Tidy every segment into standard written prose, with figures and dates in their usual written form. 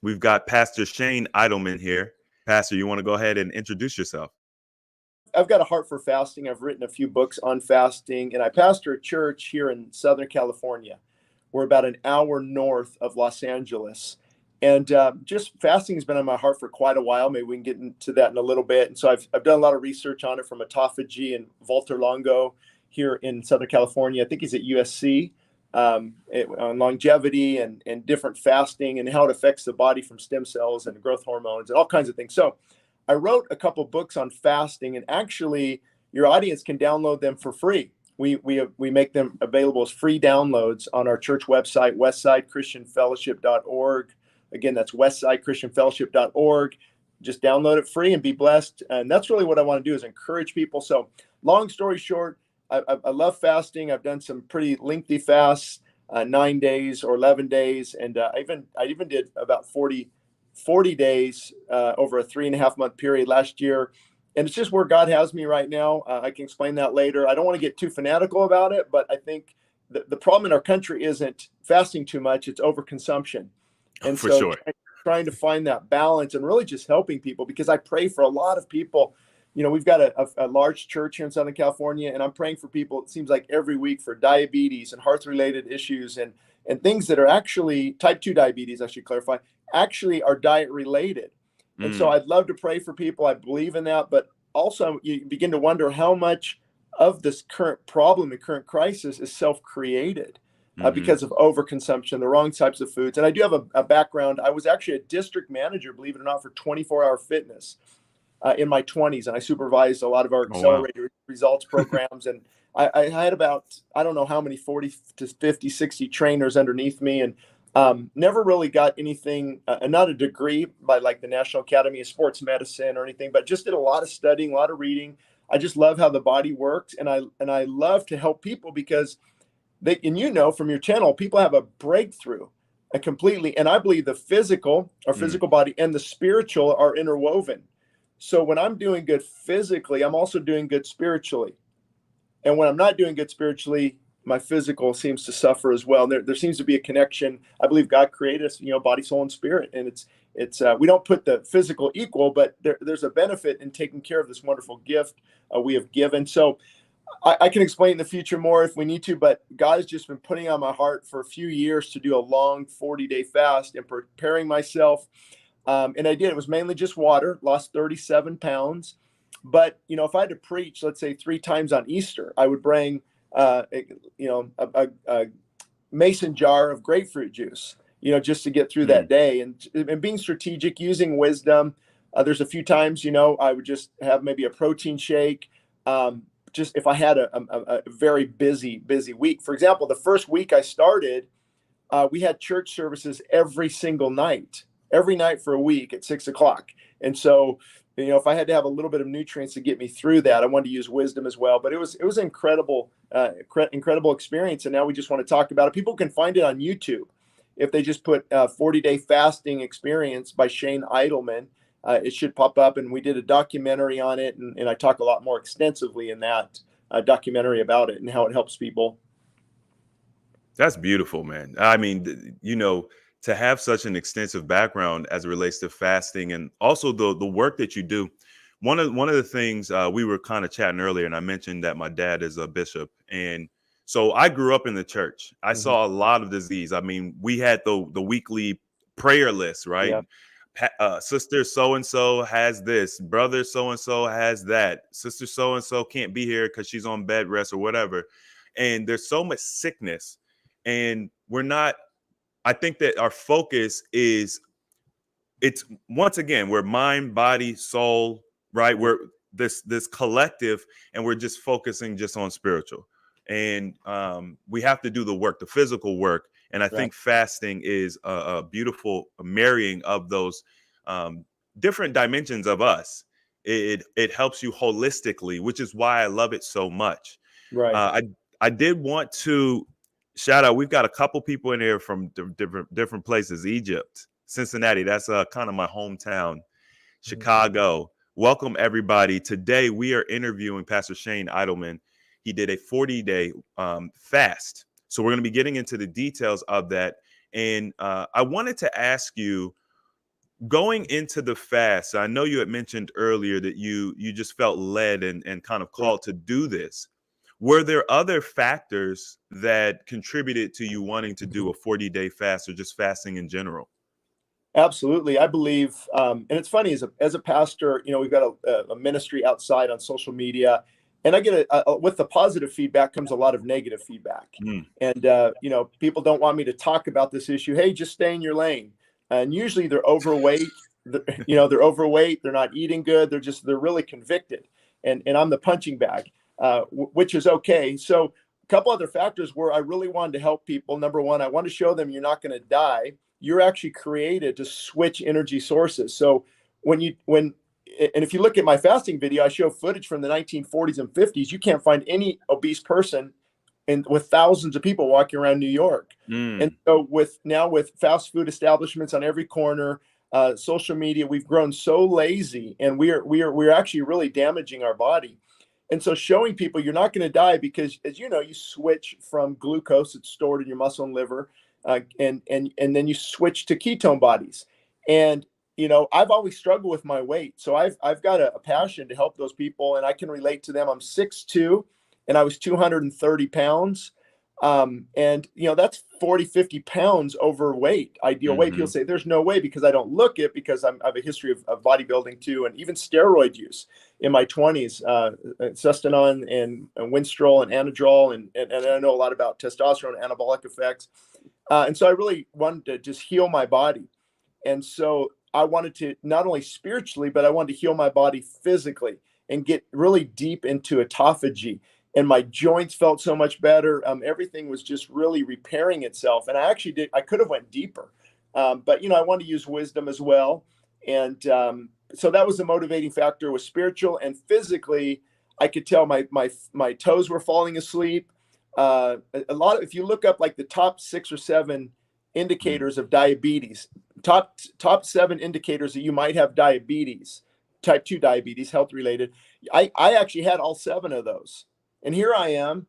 We've got Pastor Shane Idleman here. Pastor, you want to go ahead and introduce yourself? I've got a heart for fasting. I've written a few books on fasting, and I pastor a church here in Southern California. We're about an hour north of Los Angeles. And just fasting has been on my heart for quite a while. Maybe we can get into that in a little bit. And so I've done a lot of research on it from Autophagy and Walter Longo here in Southern California. I think he's at USC on longevity and different fasting and how it affects the body from stem cells and growth hormones and all kinds of things. So I wrote a couple books on fasting, and actually your audience can download them for free. We make them available as free downloads on our church website, westsidechristianfellowship.org. Again, that's westsidechristianfellowship.org. Just download it free and be blessed. And that's really what I want to do, is encourage people. So long story short, I love fasting. I've done some pretty lengthy fasts, 9 days or 11 days. And I even did about 40 days over a 3.5 month period last year. And it's just where God has me right now. I can explain that later. I don't want to get too fanatical about it, but I think the problem in our country isn't fasting too much, it's overconsumption. And For so sure. trying to find that balance and really just helping people, because I pray for a lot of people. You know, we've got a large church here in Southern California, and I'm praying for people, it seems like every week, for diabetes and heart-related issues and things that are actually type 2 diabetes, I should clarify, actually are diet related. And so I'd love to pray for people. I believe in that. But also you begin to wonder how much of this current problem and current crisis is self-created because of overconsumption, the wrong types of foods. And I do have a background. I was actually a district manager, believe it or not, for 24-hour fitness in my 20s. And I supervised a lot of our accelerated results programs. And I had about, I don't know how many, 40 to 50, 60 trainers underneath me. And never really got anything, not a degree by like the National Academy of Sports Medicine or anything, but just did a lot of studying, a lot of reading. I just love how the body works. And I love to help people because and you know, from your channel, people have a breakthrough completely. And I believe the physical, our physical body, and the spiritual are interwoven. So when I'm doing good physically, I'm also doing good spiritually. And when I'm not doing good spiritually, my physical seems to suffer as well. And there seems to be a connection. I believe God created us, body, soul, and spirit. And it's we don't put the physical equal, but there's a benefit in taking care of this wonderful gift we have given. So I can explain in the future more if we need to, but God has just been putting on my heart for a few years to do a long 40-day fast and preparing myself. And I did. It was mainly just water, lost 37 pounds. But, if I had to preach, let's say 3 times on Easter, I would bring a mason jar of grapefruit juice, just to get through that day, and being strategic, using wisdom. There's a few times, I would just have maybe a protein shake. Just if I had a very busy week. For example, the first week I started, we had church services every night for a week at 6:00. And so, if I had to have a little bit of nutrients to get me through that, I wanted to use wisdom as well. But it was an incredible experience. And now we just want to talk about it. People can find it on YouTube. If they just put 40-day fasting experience by Shane Idleman, it should pop up. And we did a documentary on it. And I talk a lot more extensively in that documentary about it and how it helps people. That's beautiful, man. I mean, to have such an extensive background as it relates to fasting, and also the work that you do. One of the things we were kind of chatting earlier, and I mentioned that my dad is a bishop, and so I grew up in the church. I saw a lot of disease. I mean, we had the weekly prayer list, right? Yeah. Sister so and so has this, brother so and so has that, sister so and so can't be here because she's on bed rest or whatever. And there's so much sickness, and I think that our focus it's once again, we're mind, body, soul, right? We're this collective, and we're just focusing just on spiritual. And we have to do the work, the physical work. And I think fasting is a beautiful marrying of those different dimensions of us. It helps you holistically, which is why I love it so much. Right. I did want to shout out. We've got a couple people in here from different places. Egypt, Cincinnati. That's kind of my hometown. Chicago. Welcome, everybody. Today, we are interviewing Pastor Shane Idleman. He did a 40-day fast. So we're going to be getting into the details of that. And I wanted to ask you, Going into the fast, I know you had mentioned earlier that you just felt led and kind of Right. called to do this. Were there other factors that contributed to you wanting to do a 40-day fast or just fasting in general? Absolutely. I believe, and it's funny, as a pastor, we've got a ministry outside on social media, and I get with the positive feedback comes a lot of negative feedback. Mm, And, people don't want me to talk about this issue. Hey, just stay in your lane. And usually they're overweight. They're overweight. They're not eating good. They're really convicted. And I'm the punching bag, which is okay. So a couple other factors where I really wanted to help people. Number one, I want to show them you're not going to die. You're actually created to switch energy sources. So and if you look at my fasting video, I show footage from the 1940s and 50s. You can't find any obese person and with thousands of people walking around New York. And mm, so with fast food establishments on every corner, social media, we've grown so lazy, and we're actually really damaging our body. And so showing people you're not going to die because, as you know, you switch from glucose that's stored in your muscle and liver, and then you switch to ketone bodies. And I've always struggled with my weight, so I've got a passion to help those people, and I can relate to them. I'm 6'2", and I was 230 pounds. And that's 40, 50 pounds overweight, ideal weight. People hmm say there's no way because I don't look it, because I have a history of bodybuilding too, and even steroid use in my 20s, Sustanon and Winstrol and Anadrol, and I know a lot about testosterone anabolic effects. And so I really wanted to just heal my body. And so I wanted to not only spiritually, but I wanted to heal my body physically and get really deep into autophagy. And my joints felt so much better. Everything was just really repairing itself. And I could have went deeper. But I wanted to use wisdom as well. And so that was the motivating factor, was spiritual and physically. I could tell my toes were falling asleep. If you look up like the top 6 or 7 indicators of diabetes, top 7 indicators that you might have diabetes, type 2 diabetes, health related. I actually had all 7 of those. And here I am.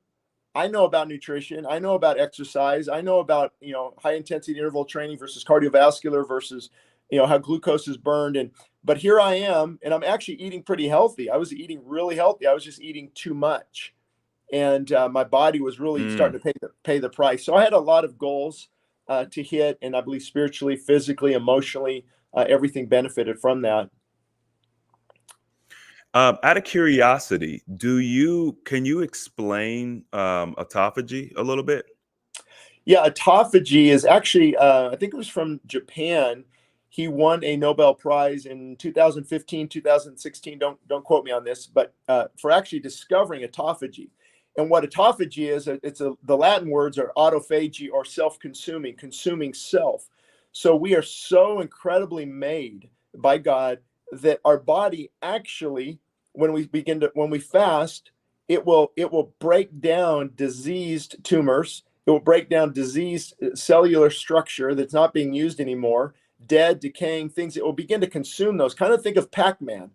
I know about nutrition. I know about exercise. I know about, high intensity interval training versus cardiovascular versus, how glucose is burned. But here I am, and I'm actually eating pretty healthy. I was eating really healthy. I was just eating too much. And my body was really mm. starting to pay the price. So I had a lot of goals to hit, and I believe spiritually, physically, emotionally, everything benefited from that. Out of curiosity, can you explain autophagy a little bit? Yeah, autophagy is actually, I think it was from Japan. He won a Nobel Prize in 2015, 2016. Don't quote me on this, but for actually discovering autophagy. And what autophagy is, the Latin words are autophagy, or self-consuming, consuming self. So we are so incredibly made by God that our body actually, when we fast, it will break down diseased tumors. It will break down diseased cellular structure that's not being used anymore, dead, decaying things. It will begin to consume those. Kind of think of Pac-Man.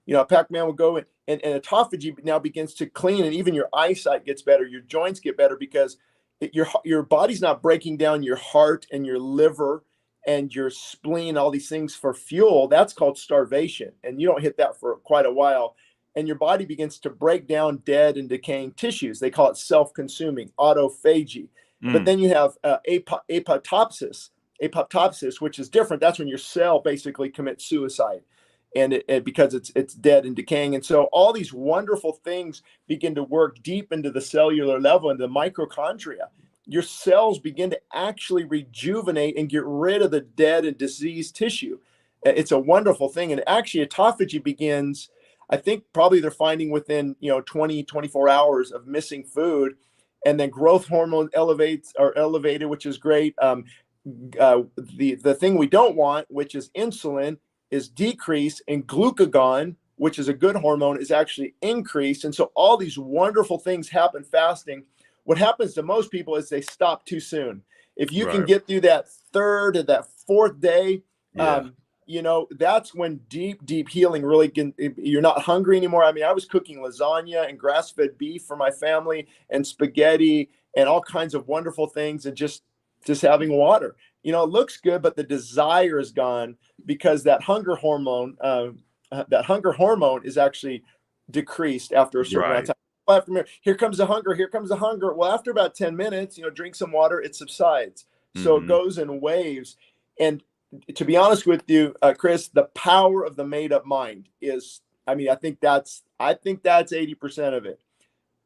Pac-Man will go and autophagy now begins to clean, and even your eyesight gets better. Your joints get better because your body's not breaking down your heart and your liver and your spleen, all these things for fuel. That's called starvation. And you don't hit that for quite a while. And your body begins to break down dead and decaying tissues. They call it self-consuming, autophagy. But Mm, then you have apoptosis, which is different. That's when your cell basically commits suicide, and because it's dead and decaying. And so all these wonderful things begin to work deep into the cellular level, into the mitochondria. Your cells begin to actually rejuvenate and get rid of the dead and diseased tissue. It's a wonderful thing. And actually autophagy begins, I think probably they're finding within 20, 24 hours of missing food. And then growth hormone are elevated, which is great. The thing we don't want, which is insulin, is decreased, and glucagon, which is a good hormone, is actually increased. And so all these wonderful things happen fasting. What happens to most people is they stop too soon. If you can right. get through that 3rd or that 4th day, Yeah. that's when deep healing really you're not hungry anymore. I mean, I was cooking lasagna and grass-fed beef for my family and spaghetti and all kinds of wonderful things, and just having water. you know, it looks good, but the desire is gone because that hunger hormone is actually decreased after a certain amount Right. of time. Well, here comes the hunger, here comes the hunger. Well, after about 10 minutes, you know, drink some water, it subsides. So it Hmm. goes in waves. And to be honest with you, Chris, the power of the made up mind is, I mean, I think that's 80% of it.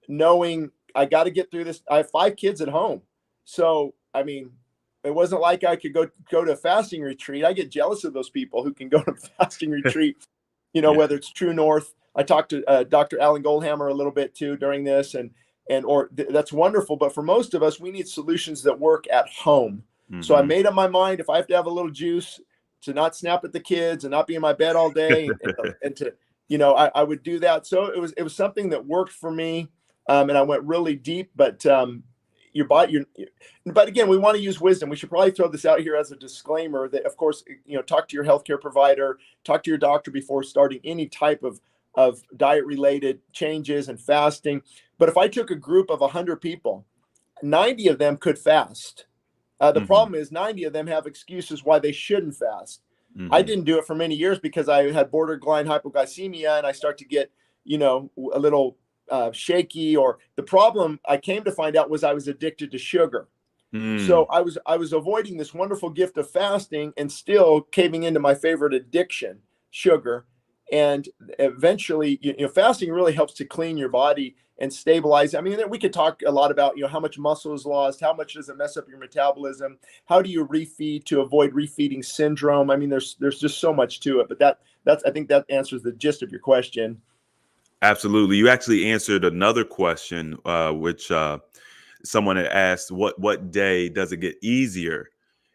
Knowing I got to get through this. I have 5 kids at home. So, I mean, it wasn't like I could go to a fasting retreat. I get jealous of those people who can go to a fasting retreat, you know, Yeah. whether it's True North. I talked to Dr. Alan Goldhammer a little bit too during this, and that's wonderful. But for most of us, we need solutions that work at home. So I Hmm. made up my mind, if I have to have a little juice, to not snap at the kids and not be in my bed all day, and to, you know, I would do that. So it was something that worked for me, and I went really deep. But your body, but again, we want to use wisdom. We should probably throw this out here as a disclaimer that, of course, you know, talk to your healthcare provider, talk to your doctor before starting any type of diet related changes and fasting. But if I took a group of 100 people, 90 of them could fast. The Hmm. problem is 90 of them have excuses why they shouldn't fast. I Hmm. didn't do it for many years because I had borderline hypoglycemia, and I start to get, you know, a little shaky. Or the problem I came to find out was I was addicted to sugar. So Mm. I was avoiding this wonderful gift of fasting and still caving into my favorite addiction, sugar. And eventually, you know, fasting really helps to clean your body and stabilize. I mean, we could talk a lot about, you know, how much muscle is lost, how much does it mess up your metabolism, how do you refeed to avoid refeeding syndrome. I mean, there's just so much to it. But that's I think that answers the gist of your question. Absolutely. You actually answered another question, which someone had asked, what day does it get easier?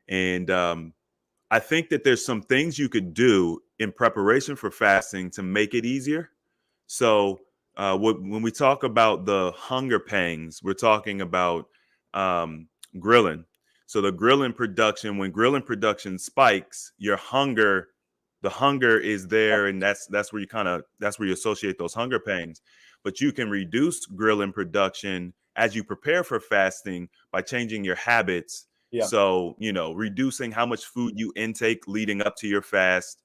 And I think that there's some things you could do in preparation for fasting to make it easier. So when we talk about the hunger pangs, we're talking about um, grilling. So the grilling production, when grilling production spikes, the hunger is there, and that's where that's where you associate those hunger pangs. But you can reduce grilling production as you prepare for fasting by changing your habits. Yeah. So, you know, reducing how much food you intake leading up to your fast,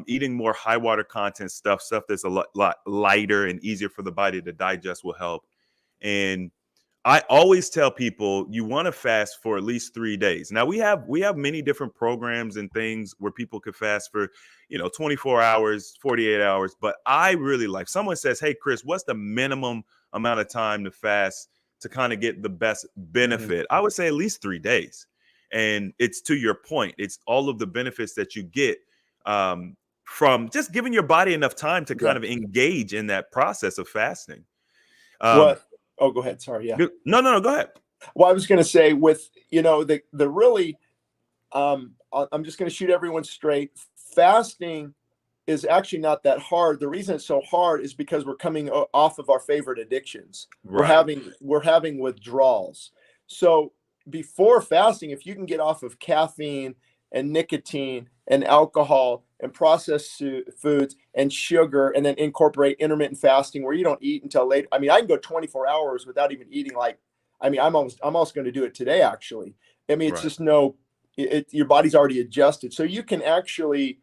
eating more high water content stuff that's a lot lighter and easier for the body to digest will help. And I always tell people you want to fast for at least 3 days. Now we have many different programs and things where people could fast for, you know, 24 hours, 48 hours. But I really like, someone says, "Hey Chris, what's the minimum amount of time to fast to kind of get the best Mhm. benefit?" I would say at least 3 days. And it's to your point, it's all of the benefits that you get from just giving your body enough time to Yeah. kind of engage in that process of fasting. Um, What? Oh, go ahead. Sorry. Yeah. no, go ahead. Well, I was going to say, with, you know, the really, I'm just going to shoot everyone straight. Fasting is actually not that hard. The reason it's so hard is because we're coming off of our favorite addictions. Right. We're having withdrawals. So before fasting, if you can get off of caffeine and nicotine and alcohol and processed foods and sugar, and then incorporate intermittent fasting where you don't eat until late. I mean, I can go 24 hours without even eating. Like, I mean, I'm almost going to do it today, actually. I mean, it's Right. just your body's already adjusted. So you can actually,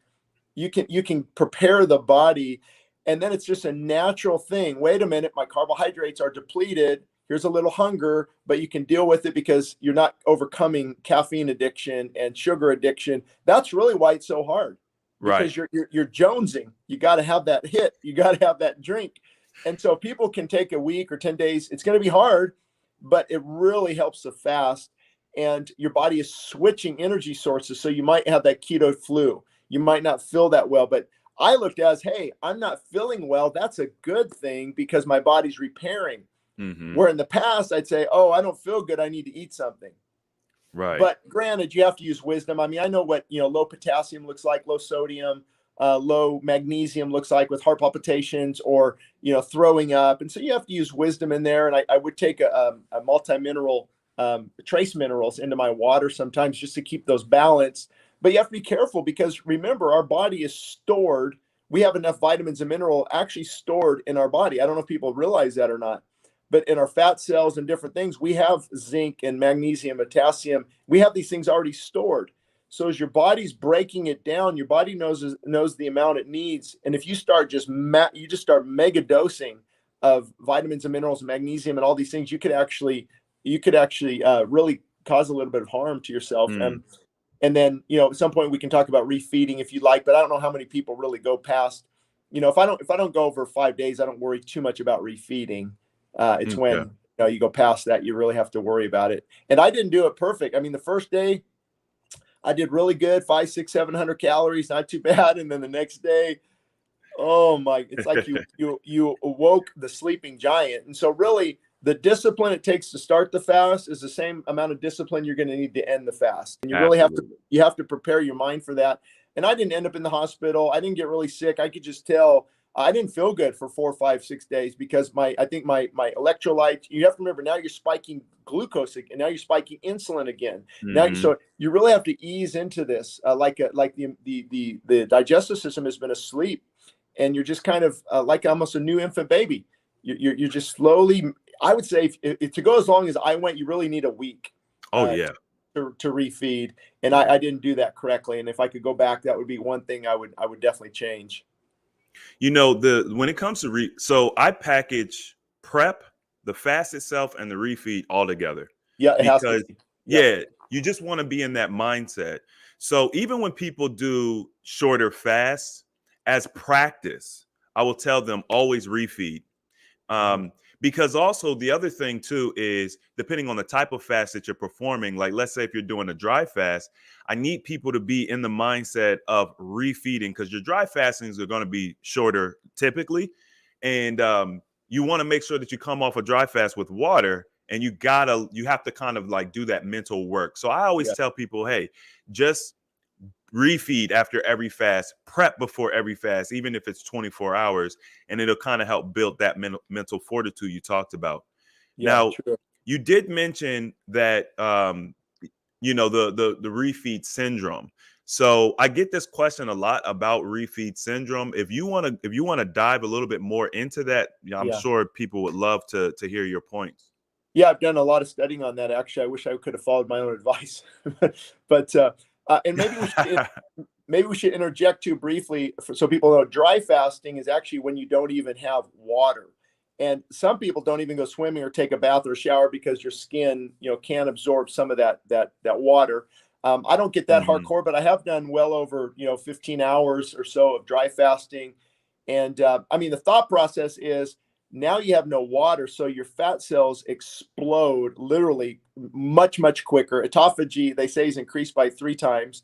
you can prepare the body, and then it's just a natural thing. Wait a minute, my carbohydrates are depleted. Here's a little hunger, but you can deal with it because you're not overcoming caffeine addiction and sugar addiction. That's really why it's so hard, Right. because you're jonesing. You got to have that hit. You got to have that drink. And so people can take a week or 10 days. It's going to be hard, but it really helps to fast, and your body is switching energy sources. So you might have that keto flu. You might not feel that well, but I looked at as, hey, I'm not feeling well. That's a good thing because my body's repairing. Hmm. Where in the past, I'd say, oh, I don't feel good, I need to eat something. Right. But granted, you have to use wisdom. I mean, I know what, you know, low potassium looks like, low sodium, low magnesium looks like with heart palpitations, or, you know, throwing up. And so you have to use wisdom in there. And I would take a multi-mineral, trace minerals into my water sometimes just to keep those balanced. But you have to be careful because remember, our body is stored. We have enough vitamins and mineral actually stored in our body. I don't know if people realize that or not. But in our fat cells and different things, we have zinc and magnesium, potassium. We have these things already stored. So as your body's breaking it down, your body knows the amount it needs. And if you start you just start mega dosing of vitamins and minerals and magnesium and all these things, you could actually really cause a little bit of harm to yourself. And then, at some point we can talk about refeeding if you like, but I don't know how many people really go past, if I don't go over 5 days, I don't worry too much about refeeding. It's when you go past that, you really have to worry about it. And I didn't do it perfect. I mean, the first day I did really good, 500, 600, 700 calories, not too bad. And then the next day, oh my, it's like you awoke the sleeping giant. And so really the discipline it takes to start the fast is the same amount of discipline you're going to need to end the fast. And you really have to prepare your mind for that. And I didn't end up in the hospital. I didn't get really sick. I could just tell I didn't feel good for 4, 5, 6 days because I think my electrolytes, you have to remember now you're spiking glucose and now you're spiking insulin again. Now, so you really have to ease into this like the digestive system has been asleep and you're just kind of like almost a new infant baby. You're just slowly, I would say if to go as long as I went, you really need a week. To refeed. And I didn't do that correctly. And if I could go back, that would be one thing I would definitely change. When it comes to so I package prep, the fast itself, and the refeed all together. Yeah, it has to be. Yeah, you just want to be in that mindset. So even when people do shorter fasts, as practice, I will tell them always refeed. Because also the other thing too is depending on the type of fast that you're performing, like let's say if you're doing a dry fast, I need people to be in the mindset of refeeding because your dry fastings are going to be shorter typically. And you want to make sure that you come off a dry fast with water and you have to kind of like do that mental work. So I always tell people, hey, just refeed after every fast, prep before every fast, even if it's 24 hours, and it'll kind of help build that mental fortitude you talked about. Now, you did mention that the refeed syndrome. So I get this question a lot about refeed syndrome. If you want to dive a little bit more into that, I'm sure people would love to hear your points. Yeah, I've done a lot of studying on that. Actually, I wish I could have followed my own advice, but and maybe we should interject too briefly so people know dry fasting is actually when you don't even have water. And some people don't even go swimming or take a bath or shower because your skin, can't absorb some of that water. I don't get that hardcore, but I have done well over 15 hours or so of dry fasting. And I mean, the thought process is now you have no water, so your fat cells explode literally much, much quicker. Autophagy, they say, is increased by 3 times.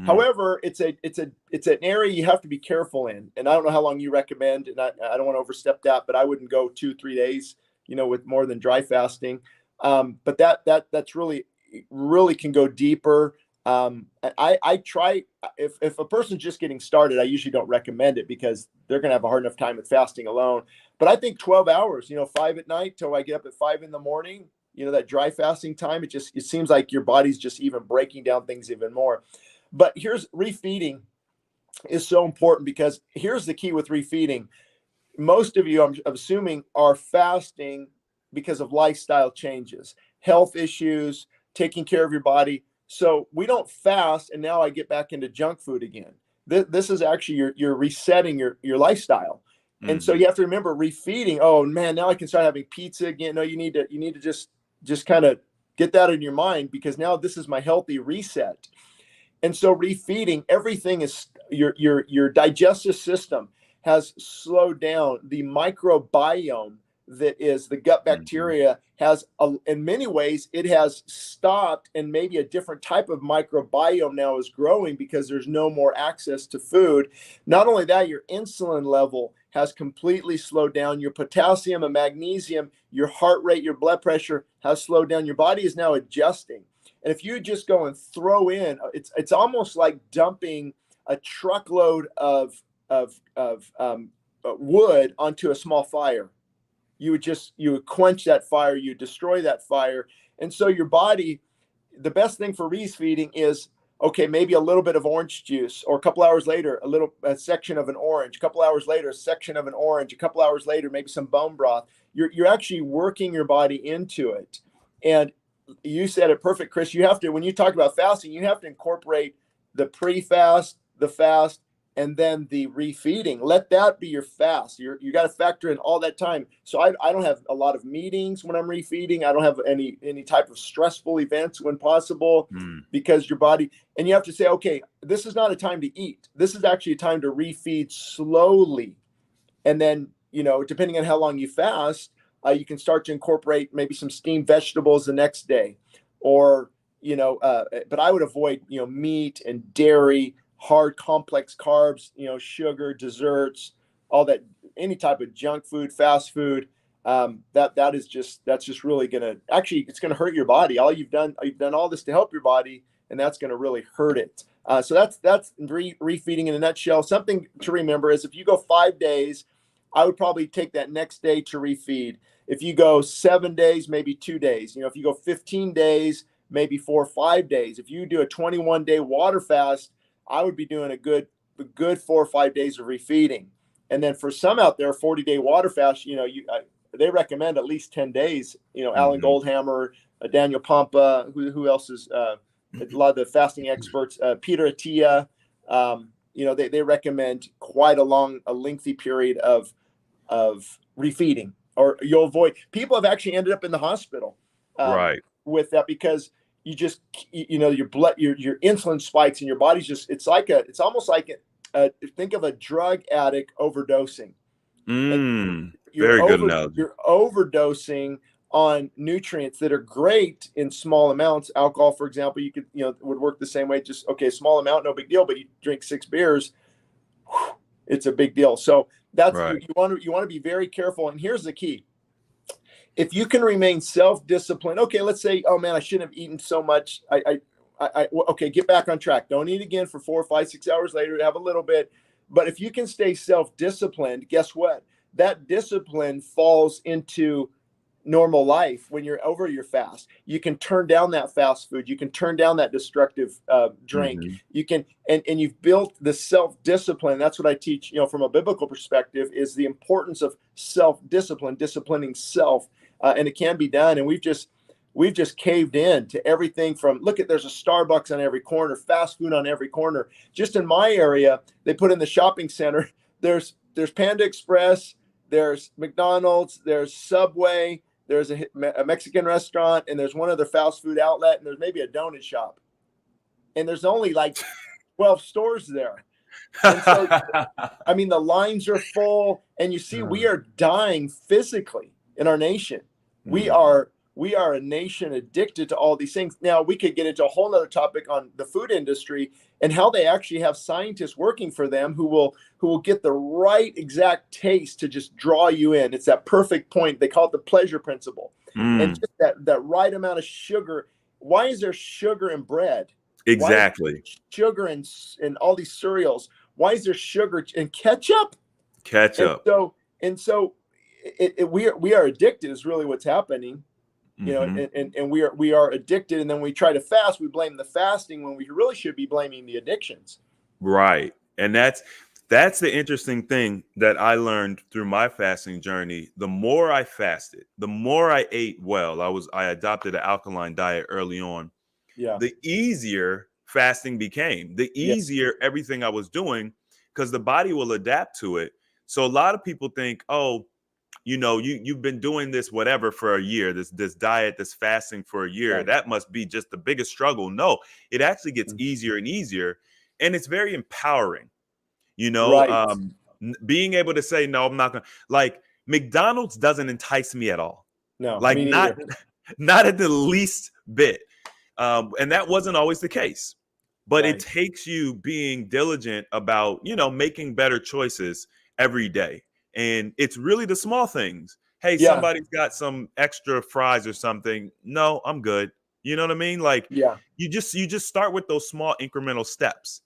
However, it's an area you have to be careful in. And I don't know how long you recommend, and I don't want to overstep that, but I wouldn't go 2-3 days, with more than dry fasting. But that's really can go deeper. I try if a person's just getting started, I usually don't recommend it because they're going to have a hard enough time with fasting alone. But I think 12 hours, 5 at night till I get up at 5 in the morning, that dry fasting time, it seems like your body's just even breaking down things even more. But here's refeeding is so important because here's the key with refeeding. Most of you, I'm assuming, are fasting because of lifestyle changes, health issues, taking care of your body. So we don't fast and now I get back into junk food again. This is actually you're resetting your lifestyle. And so you have to remember refeeding. Oh man, now I can start having pizza again. No, you need to just kind of get that in your mind because now this is my healthy reset. And so refeeding, everything is your digestive system has slowed down. The microbiome that is the gut bacteria has, in many ways, it has stopped, and maybe a different type of microbiome now is growing because there's no more access to food. Not only that, your insulin level has completely slowed down. Your potassium and magnesium, your heart rate, your blood pressure has slowed down. Your body is now adjusting. And if you just go and throw in, it's almost like dumping a truckload of wood onto a small fire. You would quench that fire, you destroy that fire. And so your body, the best thing for refeeding is okay, maybe a little bit of orange juice, or a couple hours later, a section of an orange, a couple hours later, a section of an orange, a couple hours later, maybe some bone broth. You're actually working your body into it. And you said it perfect, Chris. You have to, when you talk about fasting, you have to incorporate the pre-fast, the fast, and then the refeeding. Let that be your fast. You got to factor in all that time. So I don't have a lot of meetings when I'm refeeding. I don't have any type of stressful events when possible, because your body, and you have to say, okay, this is not a time to eat. This is actually a time to refeed slowly. And then, depending on how long you fast, you can start to incorporate maybe some steamed vegetables the next day, or, but I would avoid, meat and dairy, hard complex carbs, sugar, desserts, all that, any type of junk food, fast food. That's just really it's going to hurt your body. You've done all this to help your body, and that's going to really hurt it. So that's refeeding in a nutshell. Something to remember is if you go 5 days, I would probably take that next day to refeed. If you go 7 days, maybe 2 days. If you go 15 days, maybe 4 or 5 days. If you do a 21-day water fast, I would be doing a good 4 or 5 days of refeeding. And then for some out there, 40-day water fast, they recommend at least 10 days. Alan Goldhammer, Daniel Pompa, who else is a lot of the fasting experts, Peter Attia. They recommend quite a lengthy period of refeeding, or you'll avoid. People have actually ended up in the hospital with that, because you just, your blood, your insulin spikes, and your body's just, it's almost like think of a drug addict overdosing. Very good analogy. You're overdosing on nutrients that are great in small amounts. Alcohol, for example, you could, would work the same way. Just, okay, small amount, no big deal. But you drink 6 beers, it's a big deal. So that's right. You want to be very careful. And here's the key. If you can remain self-disciplined, okay, let's say, oh man, I shouldn't have eaten so much. Okay, get back on track. Don't eat again for 4, 5, 6 hours later. Have a little bit. But if you can stay self-disciplined, guess what? That discipline falls into normal life when you're over your fast. You can turn down that fast food. You can turn down that destructive drink. You can, and you've built the self-discipline. That's what I teach, from a biblical perspective, is the importance of self-discipline, disciplining self. And it can be done. And we've just caved in to everything from, there's a Starbucks on every corner, fast food on every corner. Just in my area, they put in the shopping center, there's Panda Express, there's McDonald's, there's Subway, there's a Mexican restaurant, and there's one other fast food outlet, and there's maybe a donut shop. And there's only like 12 stores there. And so, the lines are full, and you see, we are dying physically in our nation. We are a nation addicted to all these things. Now, we could get into a whole nother topic on the food industry and how they actually have scientists working for them who will get the right exact taste to just draw you in. It's that perfect point. They call it the pleasure principle. And just that right amount of sugar. Why is there sugar in bread? Exactly. Sugar in all these cereals. Why is there sugar in ketchup? And so we are addicted is really what's happening. And we are addicted, and then we try to fast. We blame the fasting when we really should be blaming the addictions. Right, and that's the interesting thing that I learned through my fasting journey. The more I fasted, the more I ate well. I adopted an alkaline diet early on. Yeah. The easier fasting became. The easier everything I was doing, because the body will adapt to it. So a lot of people think, oh, you've been doing this whatever for a year, this diet, this fasting for a year. Right. That must be just the biggest struggle. No, it actually gets easier and easier. And it's very empowering, right. Being able to say, no, I'm not going to, like, McDonald's doesn't entice me at all. No, like not at the least bit. And that wasn't always the case, but It takes you being diligent about, making better choices every day. And it's really the small things. Hey, somebody's got some extra fries or something. No, I'm good. You know what I mean? Like, you just start with those small incremental steps.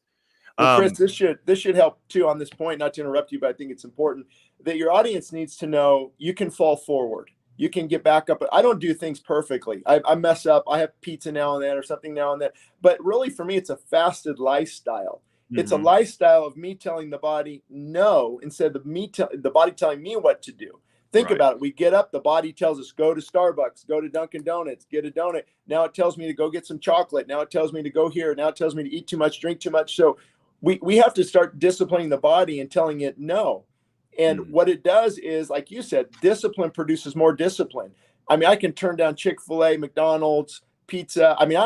Well, Chris, this should help too on this point. Not to interrupt you, but I think it's important that your audience needs to know you can fall forward. you can get back up. I don't do things perfectly. I mess up. I have pizza now and then or something now and then. But really, for me, it's a fasted lifestyle. It's a lifestyle of me telling the body no instead of the body telling me what to do. Think about it. We get up, the body tells us, go to Starbucks, go to Dunkin' Donuts, get a donut. Now it tells me to go get some chocolate. Now it tells me to go here. Now it tells me to eat too much, drink too much. So we have to start disciplining the body and telling it no. And what it does is, like you said, discipline produces more discipline. I mean, I can turn down Chick-fil-A, McDonald's, pizza. I mean,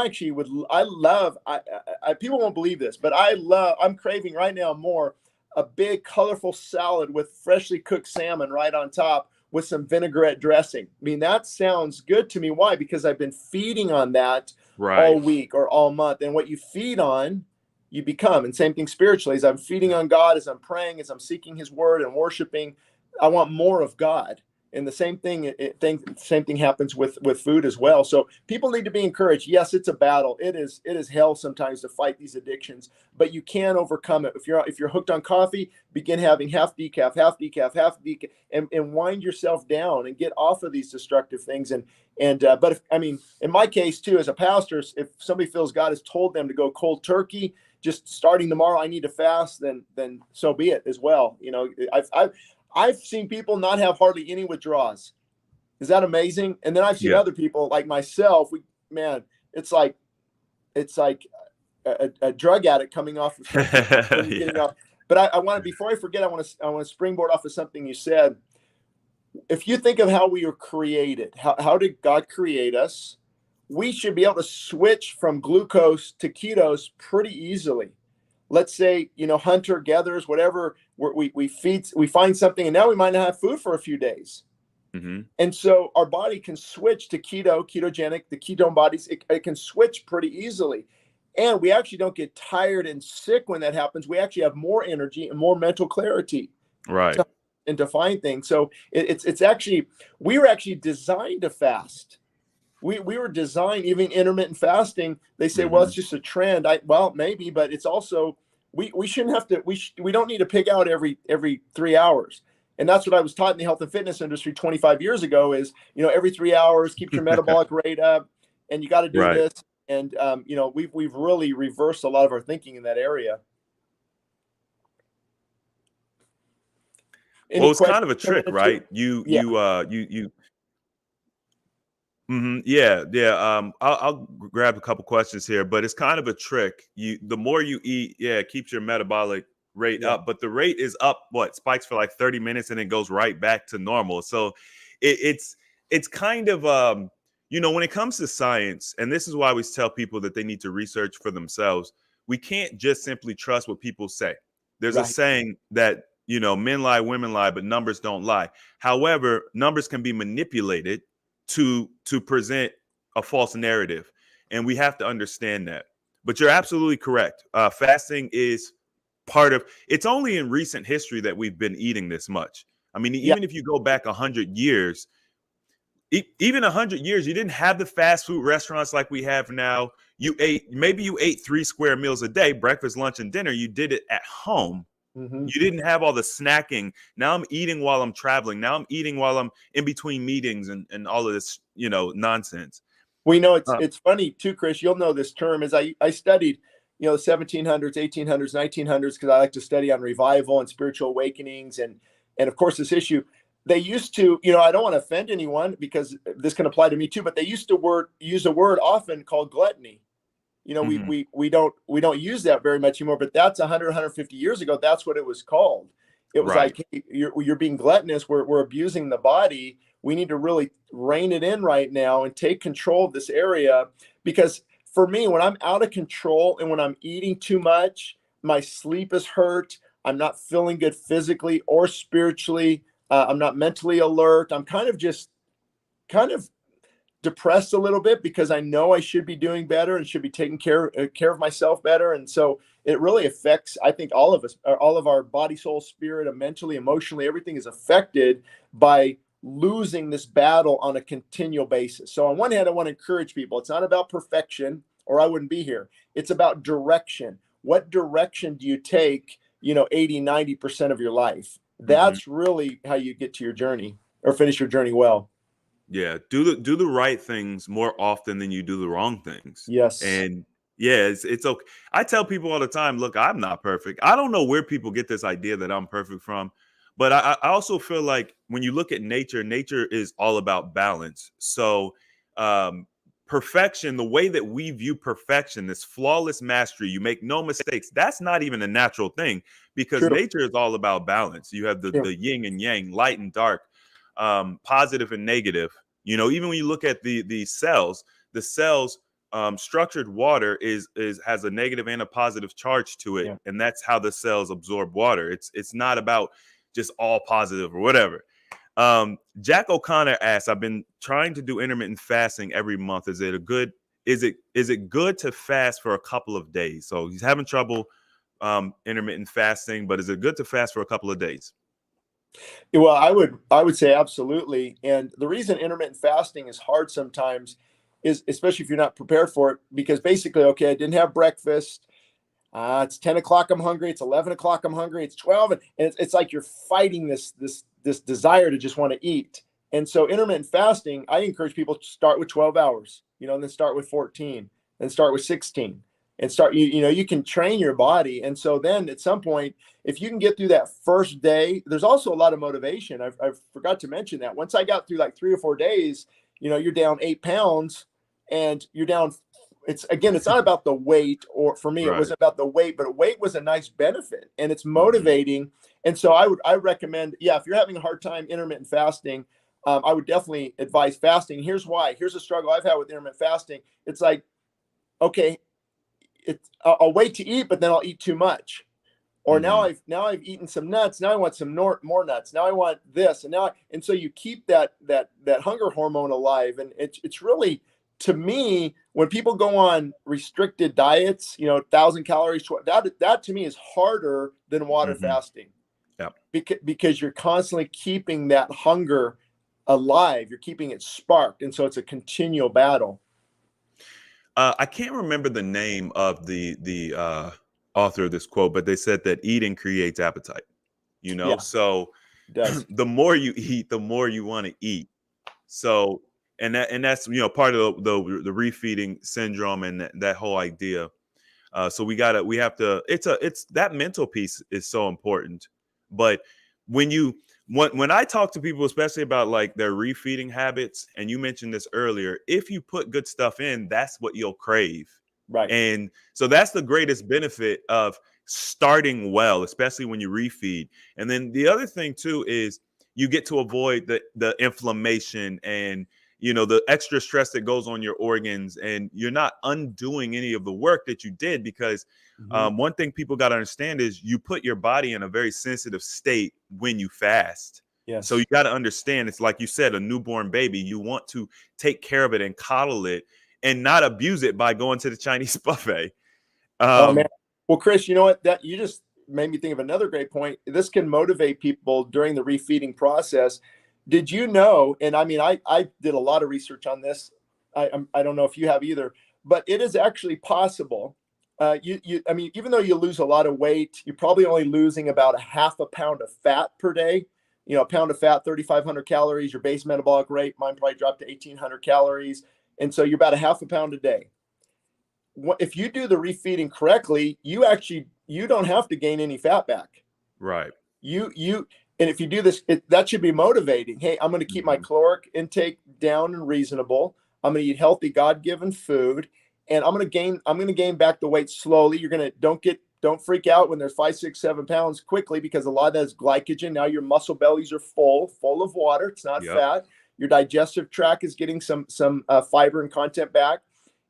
people won't believe this, but I'm craving right now more a big colorful salad with freshly cooked salmon right on top with some vinaigrette dressing. I mean, that sounds good to me. Why? Because I've been feeding on that all week or all month. And what you feed on, you become. And same thing spiritually, as I'm feeding on God, as I'm praying, as I'm seeking his word and worshiping, I want more of God. And the same thing happens with food as well. So people need to be encouraged. Yes, it's a battle. It is hell sometimes to fight these addictions, but you can overcome it. If you're hooked on coffee, begin having half decaf, and wind yourself down and get off of these destructive things. But in my case too, as a pastor, if somebody feels God has told them to go cold turkey, just starting tomorrow, I need to fast, then so be it as well. You know, I've seen people not have hardly any withdrawals. Is that amazing? And then I've seen other people like myself. It's like a drug addict coming off of something, getting off. But I want to, before I forget, I want to springboard off of something you said. If you think of how we were created, how did God create us? We should be able to switch from glucose to ketos pretty easily. Let's say, hunter gatherers, whatever, we find something, and now we might not have food for a few days. And so our body can switch to ketogenic, the ketone bodies, it can switch pretty easily. And we actually don't get tired and sick when that happens. We actually have more energy and more mental clarity. Right. And to find things. So it's actually, we were actually designed to fast. We were designed, even intermittent fasting. They say, well, it's just a trend. Well, maybe, but it's also, we shouldn't have to, we don't need to pig out every 3 hours. And that's what I was taught in the health and fitness industry 25 years ago is, every 3 hours, keep your metabolic rate up, and you got to do this. And, we've really reversed a lot of our thinking in that area. Well, it's kind of a trick, right? I'll grab a couple questions here, but it's kind of a trick. The more you eat, it keeps your metabolic rate up, but the rate is up, spikes for like 30 minutes and it goes right back to normal. So it's kind of, when it comes to science, and this is why we tell people that they need to research for themselves, we can't just simply trust what people say. There's a saying that, men lie, women lie, but numbers don't lie. However, numbers can be manipulated to present a false narrative. And we have to understand that. But you're absolutely correct. Fasting is part of, it's only in recent history that we've been eating this much. I mean, even if you go back 100 years, even 100 years, you didn't have the fast food restaurants like we have now. You ate 3 square meals a day, breakfast, lunch, and dinner. You did it at home. You didn't have all the snacking. Now I'm eating while I'm traveling. Now I'm eating while I'm in between meetings and all of this, nonsense. We know it's funny too, Chris. You'll know this term is I studied, the 1700s, 1800s, 1900s, because I like to study on revival and spiritual awakenings. And of course, this issue, they used to, I don't want to offend anyone because this can apply to me too, but they used to use a word often called gluttony. We don't use that very much anymore, but that's 150 years ago. That's what it was called. It was like, hey, you're being gluttonous. We're abusing the body. We need to really rein it in right now and take control of this area. Because for me, when I'm out of control and when I'm eating too much, my sleep is hurt. I'm not feeling good physically or spiritually. I'm not mentally alert. I'm kind of depressed a little bit because I know I should be doing better and should be taking care of myself better. And so it really affects, I think, all of us, all of our body, soul, spirit, mentally, emotionally, everything is affected by losing this battle on a continual basis. So on one hand, I want to encourage people. It's not about perfection or I wouldn't be here. It's about direction. What direction do you take, 80, 90% of your life? That's really how you get to your journey or finish your journey well. Yeah, do the right things more often than you do the wrong things. Yes. And yeah, it's okay. I tell people all the time, look, I'm not perfect. I don't know where people get this idea that I'm perfect from, but I also feel like when you look at nature, nature is all about balance. So um perfection, the way that we view perfection, this flawless mastery, you make no mistakes, that's not even a natural thing because True. nature is all about balance. You have True. the yin and yang, light and dark, positive and negative. You know, even when you look at the cells, structured water is has a negative and a positive charge to it, Yeah. and that's how the cells absorb water. It's not about just all positive or whatever. Jack O'Connor asks, I've been trying to do intermittent fasting every month. Is it good to fast for a couple of days? So he's having trouble intermittent fasting, but is it good to fast for a couple of days? Well, I would say absolutely. And the reason intermittent fasting is hard sometimes is, especially if you're not prepared for it, because basically, okay, I didn't have breakfast. It's 10 o'clock, I'm hungry. It's 11 o'clock, I'm hungry. It's 12. And it's like you're fighting this desire to just want to eat. And so intermittent fasting, I encourage people to start with 12 hours, and then start with 14, then start with 16, and start, you can train your body. And so then at some point, if you can get through that first day, there's also a lot of motivation. I forgot to mention that once I got through like 3 or 4 days, you're down 8 pounds, and you're down. It's not about the weight, or for me, it was Right. about the weight, but weight was a nice benefit and it's Mhm. motivating. And so I recommend, yeah, if you're having a hard time intermittent fasting, I would definitely advise fasting. Here's why. Here's a struggle I've had with intermittent fasting. It's like, okay, I'll wait to eat, but then I'll eat too much. Or Mhm. now I've eaten some nuts. Now I want some more nuts. Now I want this, and so you keep that hunger hormone alive, and it's really, to me, when people go on restricted diets, 1,000 calories, that to me is harder than water Mhm. fasting, Yeah. because you're constantly keeping that hunger alive. You're keeping it sparked, and so it's a continual battle. I can't remember the name of the author of this quote, but they said that eating creates appetite. You know, Yeah, so it does. the more you eat, the more you want to eat. So, and that's part of the refeeding syndrome and that whole idea. So we have to. It's that mental piece is so important. But when you when I talk to people, especially about like their refeeding habits, and you mentioned this earlier, if you put good stuff in, that's what you'll crave. Right. And so that's the greatest benefit of starting well, especially when you refeed. And then the other thing too is you get to avoid the inflammation and the extra stress that goes on your organs, and you're not undoing any of the work that you did because Mhm. one thing people got to understand is you put your body in a very sensitive state when you fast. So you Yes. got to understand, it's like you said, a newborn baby, you want to take care of it and coddle it and not abuse it by going to the Chinese buffet. Oh man. um Well, Chris, you know what? That you just made me think of another great point. This can motivate people during the refeeding process. Did you know? And I mean, I did a lot of research on this. I don't know if you have either, but it is actually possible. I mean, even though you lose a lot of weight, you're probably only losing about a half a pound of fat per day. A pound of fat, 3,500 calories. Your base metabolic rate, mine probably dropped to 1,800 calories, and so you're about a half a pound a day. If you do the refeeding correctly, you don't have to gain any fat back. right. You and if you do this, that should be motivating. Hey, I'm going to keep my Mhm. caloric intake down and reasonable. I'm going to eat healthy, God-given food, and I'm going to gain back the weight slowly. You're going to don't freak out when there's 5, 6, 7 pounds quickly, because a lot of that is glycogen. Now your muscle bellies are full of water. It's not Yep. fat. Your digestive tract is getting some fiber and content back,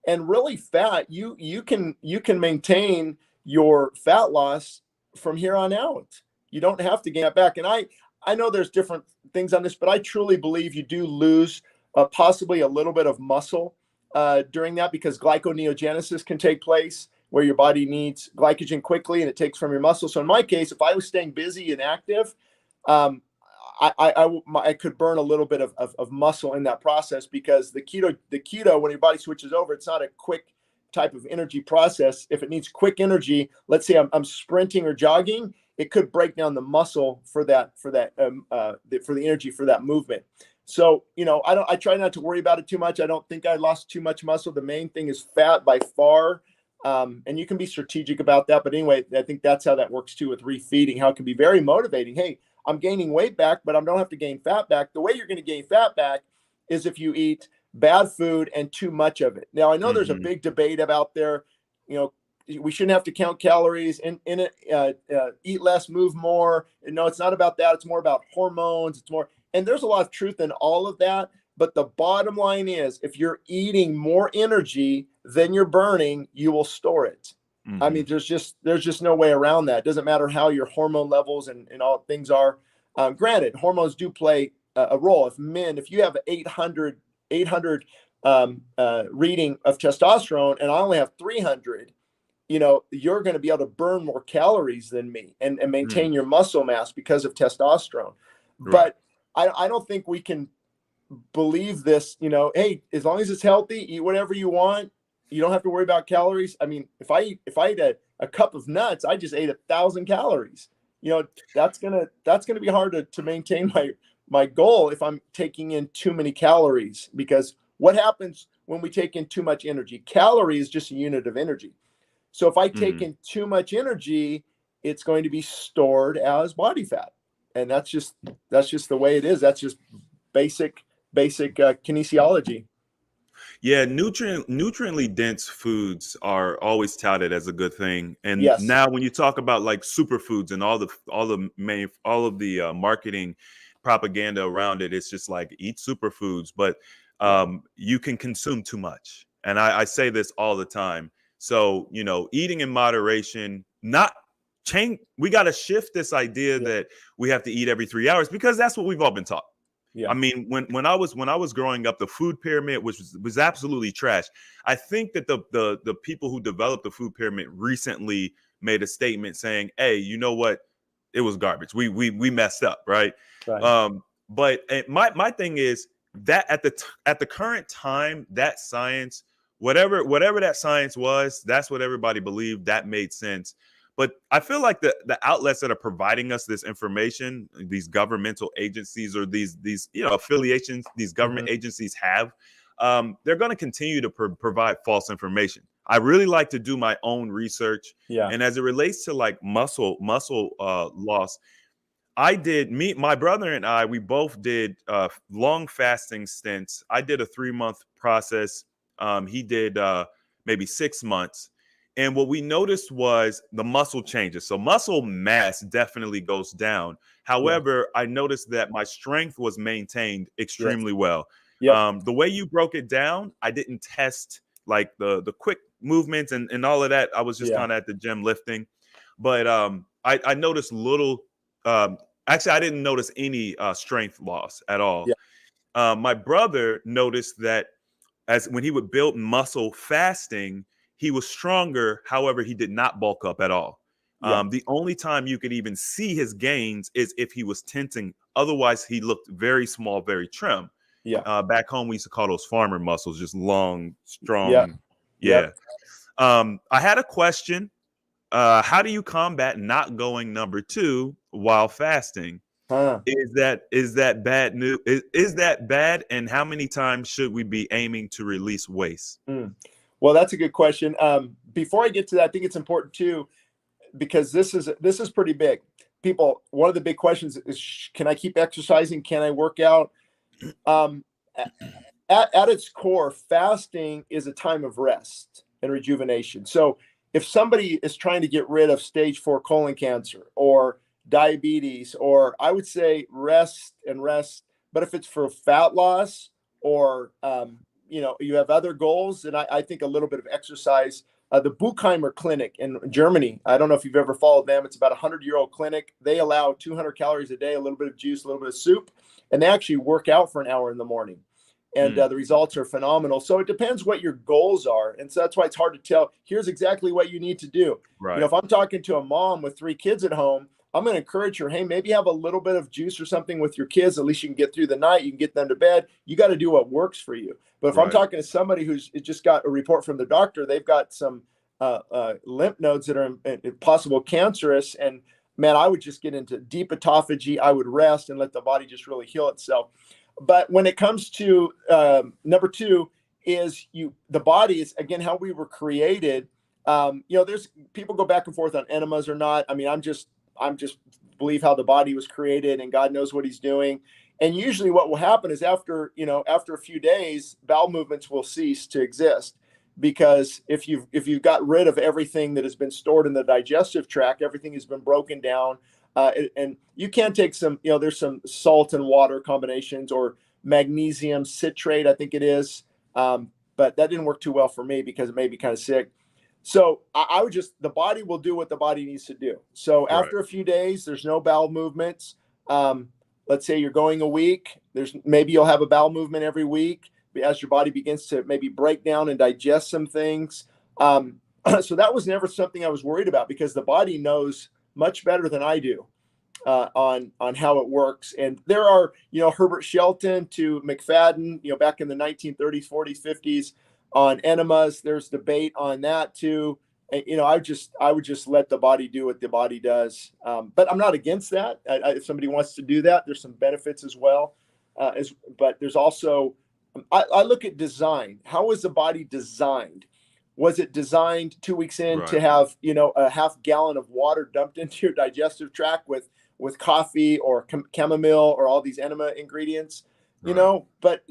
and really fat. You can maintain your fat loss from here on out. You don't have to gain that back. And I know there's different things on this, but I truly believe you do lose possibly a little bit of muscle during that, because glyconeogenesis can take place where your body needs glycogen quickly and it takes from your muscle. So in my case, if I was staying busy and active, um, I could burn a little bit of muscle in that process, because the keto, when your body switches over, it's not a quick type of energy process. If it needs quick energy, let's say I'm sprinting or jogging, it could break down the muscle for the energy for that movement. So, I try not to worry about it too much. I don't think I lost too much muscle. The main thing is fat by far. And you can be strategic about that. But anyway, I think that's how that works too with refeeding, how it can be very motivating. Hey, I'm gaining weight back, but I don't have to gain fat back. The way you're going to gain fat back is if you eat bad food and too much of it. Now, I know there's a big debate about there, we shouldn't have to count calories in it, eat less, move more. No, it's not about that. It's more about hormones. It's more, and there's a lot of truth in all of that. But the bottom line is, if you're eating more energy than you're burning, you will store it. I mean, there's just no way around that. It doesn't matter how your hormone levels and all things are. Granted, hormones do play a role. If you have 800 reading of testosterone and I only have 300, you're going to be able to burn more calories than me and maintain your muscle mass because of testosterone. Right. But I don't think we can believe this, hey, as long as it's healthy, eat whatever you want. You don't have to worry about calories. I mean, if I eat a cup of nuts, I just ate 1,000 calories. That's gonna be hard to maintain my goal if I'm taking in too many calories, because what happens when we take in too much energy? Calorie is just a unit of energy. So if I take in too much energy, it's going to be stored as body fat, and that's just the way it is. That's just basic kinesiology. Yeah, nutriently dense foods are always touted as a good thing, and now when you talk about like superfoods and all of the marketing propaganda around it, it's just like eat superfoods, but you can consume too much, and I say this all the time. So eating in moderation, not change. We got to shift this idea that we have to eat every 3 hours, because that's what we've all been taught. Yeah. I mean, when I was growing up, the food pyramid was absolutely trash. I think that the people who developed the food pyramid recently made a statement saying, "Hey, you know what? It was garbage. We messed up, right?" But my thing is that at the current time, that science, whatever that science was, that's what everybody believed. That made sense. But I feel like the outlets that are providing us this information, these governmental agencies or these affiliations, these government agencies have, they're going to continue to provide false information. I really like to do my own research. Yeah. And as it relates to like muscle loss, my brother and I, we both did long fasting stints. I did a 3-month process. He did maybe 6 months. And what we noticed was the muscle changes. So muscle mass definitely goes down. However, I noticed that my strength was maintained extremely well. Yep. The way you broke it down, I didn't test like the quick movements and all of that. I was just kind of at the gym lifting. But I noticed little, actually, I didn't notice any strength loss at all. Yeah. My brother noticed that when he would build muscle fasting, he was stronger. However, he did not bulk up at all. Yeah. The only time you could even see his gains is if he was tensing. Otherwise, he looked very small, very trim. Yeah. Back home, we used to call those farmer muscles, just long, strong. Yeah. I had a question. How do you combat not going number 2 while fasting? Is that bad news? Is that bad? And how many times should we be aiming to release waste? Well, that's a good question. Before I get to that, I think it's important too, because this is pretty big. People, one of the big questions is, can I keep exercising? Can I work out? At its core, fasting is a time of rest and rejuvenation. So if somebody is trying to get rid of stage 4 colon cancer or diabetes, or I would say rest. But if it's for fat loss or you have other goals, and I think a little bit of exercise. The Buchheimer Clinic in Germany, I don't know if you've ever followed them. It's about a 100-year-old clinic. They allow 200 calories a day, a little bit of juice, a little bit of soup, and they actually work out for an hour in the morning. And the results are phenomenal. So it depends what your goals are. And so that's why it's hard to tell, here's exactly what you need to do. Right. If I'm talking to a mom with 3 kids at home, I'm going to encourage her, hey, maybe have a little bit of juice or something with your kids. At least you can get through the night. You can get them to bed. You got to do what works for you. But if I'm talking to somebody who's just got a report from the doctor, they've got some lymph nodes that are possible cancerous. And man, I would just get into deep autophagy. I would rest and let the body just really heal itself. But when it comes to number two is the body is, again, how we were created. There's people go back and forth on enemas or not. I mean, I'm just believe how the body was created, and God knows what he's doing. And usually what will happen is after a few days, bowel movements will cease to exist, because if you've got rid of everything that has been stored in the digestive tract, everything has been broken down. And you can take some, there's some salt and water combinations, or magnesium citrate, I think it is. But that didn't work too well for me because it made me kind of sick. So I would the body will do what the body needs to do. So after a few days, there's no bowel movements. Let's say you're going a week, maybe you'll have a bowel movement every week as your body begins to maybe break down and digest some things. So that was never something I was worried about, because the body knows much better than I do on how it works. And there are, Herbert Shelton to McFadden, back in the 1930s, 40s, 50s on enemas. There's debate on that too. And, I would just let the body do what the body does. But I'm not against that. If somebody wants to do that, there's some benefits as well. But there's also, I look at design. How was the body designed? Was it designed 2 weeks in to have, a half gallon of water dumped into your digestive tract with coffee or chamomile or all these enema ingredients, but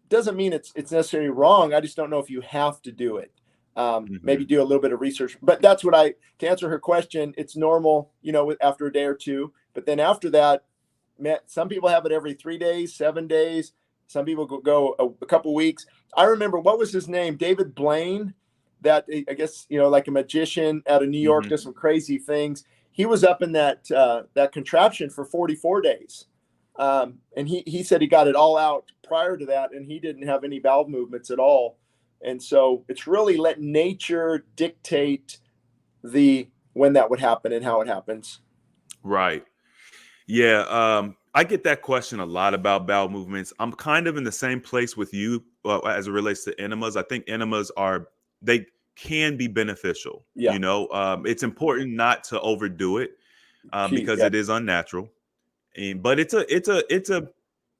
doesn't mean it's necessarily wrong. I just don't know if you have to do it. Maybe do a little bit of research, but that's to answer her question. It's normal, after a day or two, but then after that, some people have it every 3 days, 7 days. Some people go a couple weeks. I remember, what was his name? David Blaine, that I guess, like a magician out of New York, does some crazy things. He was up in that contraption for 44 days. And he said he got it all out prior to that, and he didn't have any bowel movements at all. And so it's really let nature dictate when that would happen and how it happens. Right. Yeah. I get that question a lot about bowel movements. I'm kind of in the same place with you as it relates to enemas. I think enemas they can be beneficial. Yeah. It's important not to overdo it because it is unnatural. But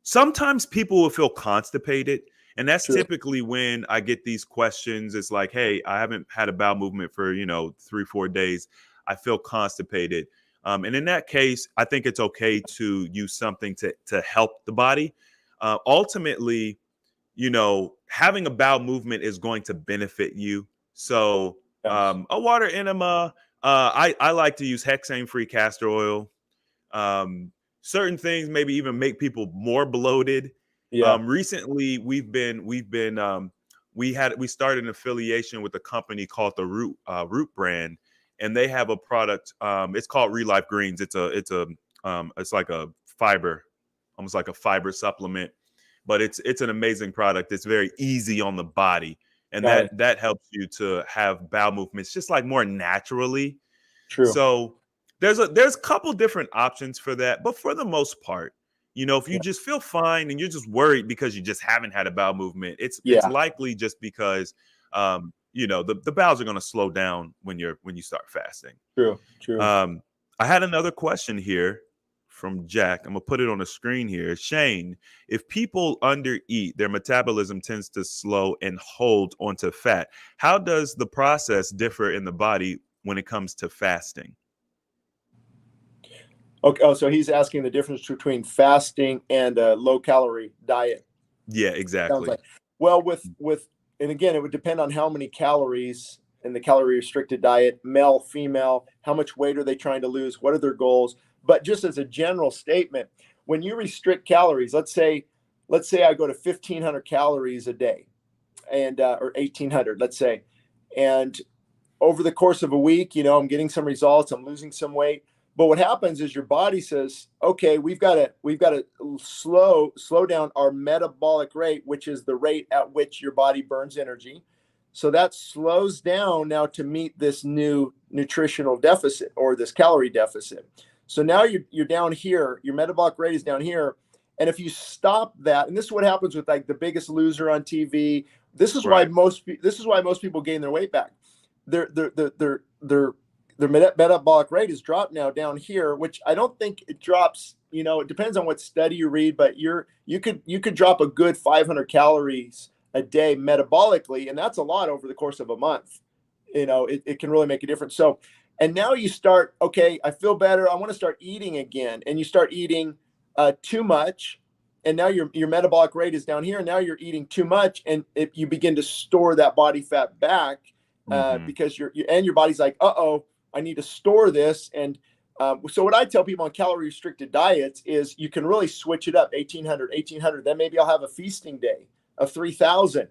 sometimes people will feel constipated. And that's typically when I get these questions. It's like, hey, I haven't had a bowel movement for, 3-4 days. I feel constipated. And in that case, I think it's okay to use something to help the body. Ultimately, having a bowel movement is going to benefit you. So a water enema, I like to use hexane-free castor oil. Certain things maybe even make people more bloated. Yeah. Recently, we started an affiliation with a company called the Root brand, and they have a product. It's called Relife Greens. It's like a fiber, almost like a fiber supplement, but it's an amazing product. It's very easy on the body, and that helps you to have bowel movements just like more naturally. True. So there's a couple different options for that, but for the most part, if you just feel fine and you're just worried because you just haven't had a bowel movement, it's likely just because the bowels are going to slow down when you start fasting. True. I had another question here from Jack. I'm gonna put it on the screen here. Shane, if people undereat, their metabolism tends to slow and hold onto fat. How does the process differ in the body when it comes to fasting? Okay. Oh, so he's asking the difference between fasting and a low calorie diet. Yeah, exactly. Well, and again, it would depend on how many calories in the calorie restricted diet, male, female, how much weight are they trying to lose? What are their goals? But just as a general statement, when you restrict calories, let's say I go to 1,500 calories a day, and or 1,800, let's say, and over the course of a week, I'm getting some results, I'm losing some weight. But what happens is your body says, okay, we've got to slow down our metabolic rate, which is the rate at which your body burns energy. So that slows down now to meet this new nutritional deficit or this calorie deficit. So now you're down here, your metabolic rate is down here. And if you stop that, and this is what happens with like The Biggest Loser on TV. This is why most people gain their weight back. They're their metabolic rate is dropped now down here, which I don't think it drops. It depends on what study you read, but you could drop a good 500 calories a day metabolically, and that's a lot over the course of a month. It can really make a difference. So, and now you start, okay, I feel better. I want to start eating again, and you start eating too much, and now your metabolic rate is down here, and now you're eating too much, and you begin to store that body fat back because your body's like, uh-oh, I need to store this. And so what I tell people on calorie restricted diets is you can really switch it up, 1800. Then maybe I'll have a feasting day of 3000,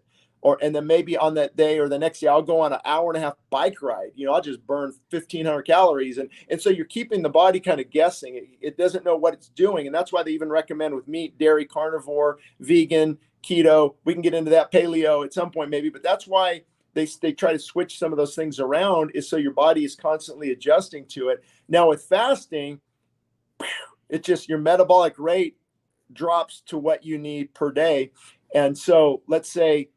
and then maybe on that day or the next day, I'll go on an hour and a half bike ride. I'll just burn 1500 calories. And so you're keeping the body kind of guessing. It doesn't know what it's doing. And that's why they even recommend with meat, dairy, carnivore, vegan, keto. We can get into that, paleo at some point maybe, but that's why they try to switch some of those things around, is so your body is constantly adjusting to it. Now with fasting, it's just your metabolic rate drops to what you need per day. And so let's say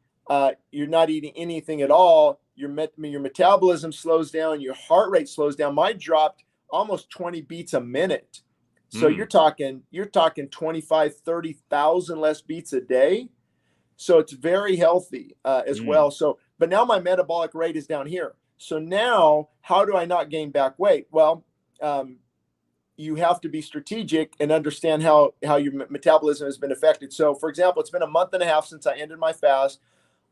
you're not eating anything at all, your metabolism slows down, your heart rate slows down. Mine dropped almost 20 beats a minute. So you're talking 25, 30,000 less beats a day. So it's very healthy as well. So, but now my metabolic rate is down here. So now how do I not gain back weight? Well, you have to be strategic and understand how your metabolism has been affected. So for example, it's been a month and a half since I ended my fast.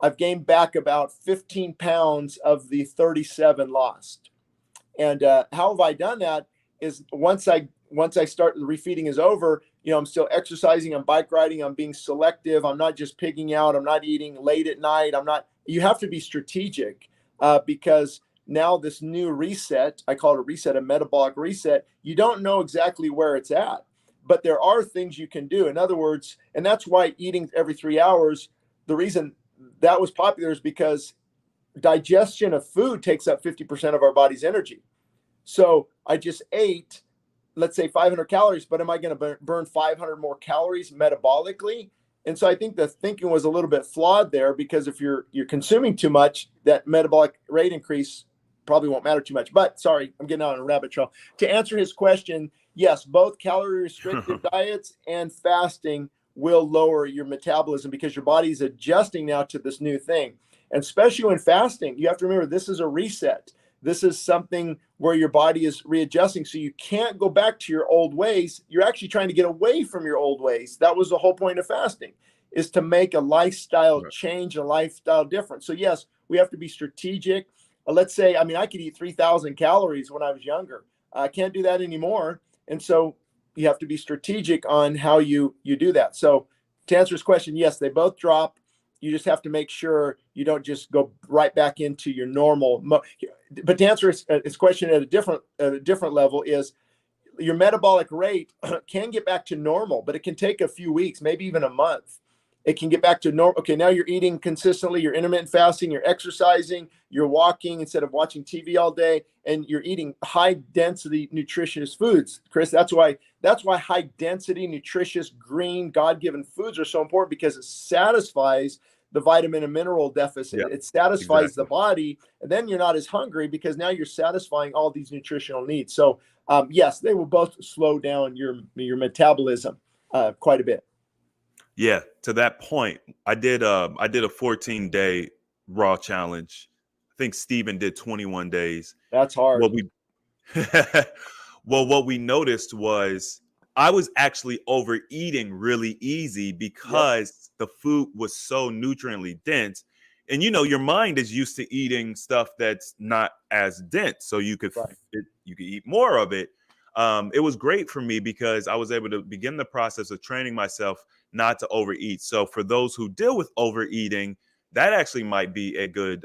I've gained back about 15 pounds of the 37 lost. And how have I done that is once I start, the refeeding is over, I'm still exercising, I'm bike riding, I'm being selective. I'm not just pigging out. I'm not eating late at night. You have to be strategic because now this new reset, I call it a reset, a metabolic reset, you don't know exactly where it's at, but there are things you can do. In other words, and that's why eating every 3 hours, the reason that was popular is because digestion of food takes up 50% of our body's energy. So I just ate, let's say 500 calories, but am I going to burn 500 more calories metabolically? And so I think the thinking was a little bit flawed there, because if you're consuming too much, that metabolic rate increase probably won't matter too much. But sorry, I'm getting on a rabbit trail. To answer his question, yes, both calorie restricted diets and fasting will lower your metabolism because your body is adjusting now to this new thing. And especially when fasting, you have to remember this is a reset. This is something where your body is readjusting. So you can't go back to your old ways. You're actually trying to get away from your old ways. That was the whole point of fasting, is to make a lifestyle change, a lifestyle difference. So yes, we have to be strategic. Let's say, I could eat 3,000 calories when I was younger. I can't do that anymore. And so you have to be strategic on how you do that. So to answer his question, yes, they both drop. You just have to make sure you don't just go right back into your normal. But to answer his question at a different level is your metabolic rate can get back to normal, but it can take a few weeks, maybe even a month. It can get back to normal. Okay, now you're eating consistently, you're intermittent fasting, you're exercising, you're walking instead of watching TV all day, and you're eating high density nutritious foods. Chris, that's why high density nutritious green God-given foods are so important, because it satisfies the vitamin and mineral deficit. It satisfies the body, and then you're not as hungry because now you're satisfying all these nutritional needs. So yes, they will both slow down your metabolism quite a bit. Yeah, to that point, I did a 14-day raw challenge. I think Steven did 21 days. That's hard. What we noticed was I was actually overeating really easy because the food was so nutriently dense. And your mind is used to eating stuff that's not as dense, so you could eat more of it. It was great for me because I was able to begin the process of training myself not to overeat. So for those who deal with overeating, that actually might be a good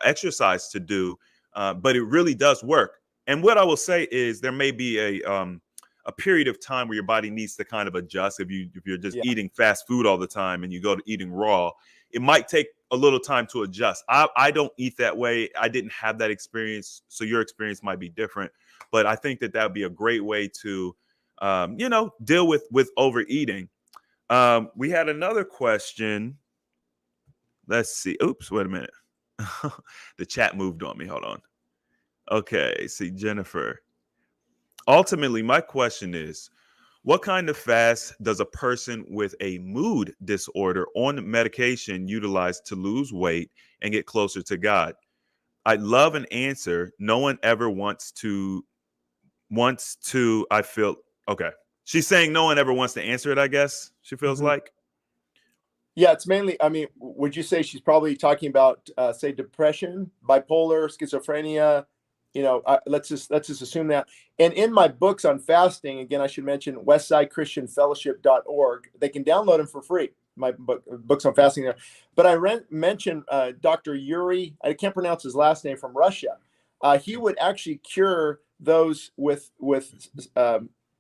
exercise to do, but it really does work. And what I will say is there may be a period of time where your body needs to kind of adjust. If you're just eating fast food all the time and you go to eating raw, it might take a little time to adjust. I don't eat that way. I didn't have that experience, so your experience might be different. But I think that would be a great way to, deal with overeating. We had another question. Let's see. Oops, wait a minute. The chat moved on me. Hold on. Okay, see, Jennifer. Ultimately, my question is, what kind of fast does a person with a mood disorder on medication utilize to lose weight and get closer to God? I love an answer. No one ever I feel okay. She's saying no one ever wants to answer it, I guess. She feels Mhm. like. Yeah, it's mainly, I mean, would you say she's probably talking about, say, depression, bipolar, schizophrenia? Let's just assume that. And in my books on fasting, again, I should mention Westside Christian Fellowship.org. They can download them for free. My books on fasting there. But I mentioned Dr. Yuri. I can't pronounce his last name, from Russia. He would actually cure those with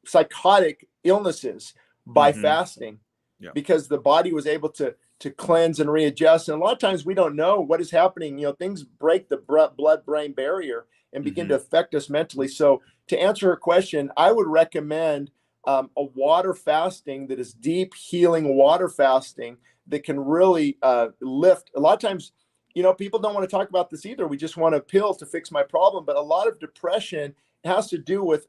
psychotic illnesses by Mm-hmm. fasting, Yeah. because the body was able to cleanse and readjust. And a lot of times we don't know what is happening. Things break the blood-brain barrier and begin Mm-hmm. to affect us mentally. So to answer her question, I would recommend a water fasting that is deep healing water fasting that can really lift. A lot of times, people don't want to talk about this either. We just want a pill to fix my problem. But a lot of depression has to do with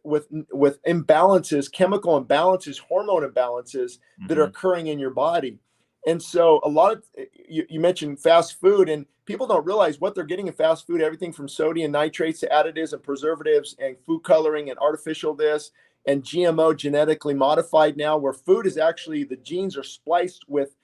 imbalances, chemical imbalances, hormone imbalances that are Mm-hmm. occurring in your body. And so a lot of, you mentioned fast food, and people don't realize what they're getting in fast food, everything from sodium nitrates to additives and preservatives and food coloring and artificial this and GMO, genetically modified now, where food is actually, the genes are spliced with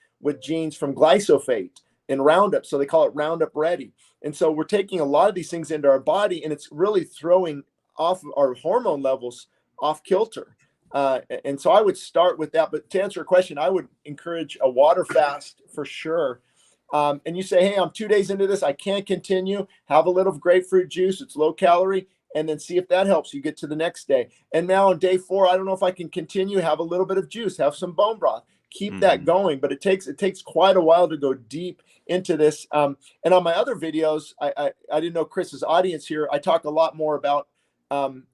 genes from glyphosate and Roundup. So they call it Roundup Ready. And so we're taking a lot of these things into our body, and it's really throwing off our hormone levels off kilter. And so I would start with that. But to answer your question, I would encourage a water fast for sure. And you say, hey, I'm 2 days into this, I can't continue. Have a little grapefruit juice. It's low calorie. And then see if that helps you get to the next day. And now on day 4, I don't know if I can continue. Have a little bit of juice. Have some bone broth. Keep that Mm-hmm. going. But it takes quite a while to go deep into this. And on my other videos, I didn't know Chris's audience here. I talk a lot more about,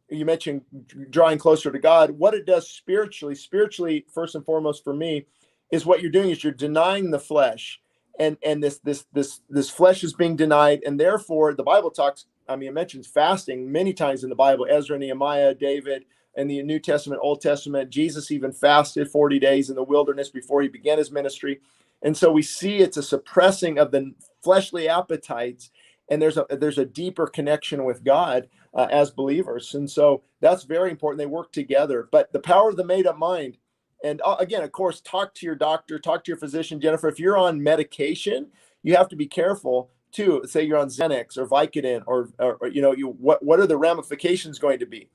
you mentioned drawing closer to God. What it does spiritually, first and foremost for me, is what you're doing is you're denying the flesh, and this flesh is being denied, and therefore the Bible talks. I mean, it mentions fasting many times in the Bible: Ezra, Nehemiah, David, and the New Testament, Old Testament. Jesus even fasted 40 days in the wilderness before he began his ministry. And so we see it's a suppressing of the fleshly appetites, and there's a deeper connection with God as believers. And so that's very important. They work together. But the power of the made up mind. And again, of course, talk to your doctor, talk to your physician. Jennifer, if you're on medication, you have to be careful too. Say you're on Xanax or Vicodin, or what are the ramifications going to be?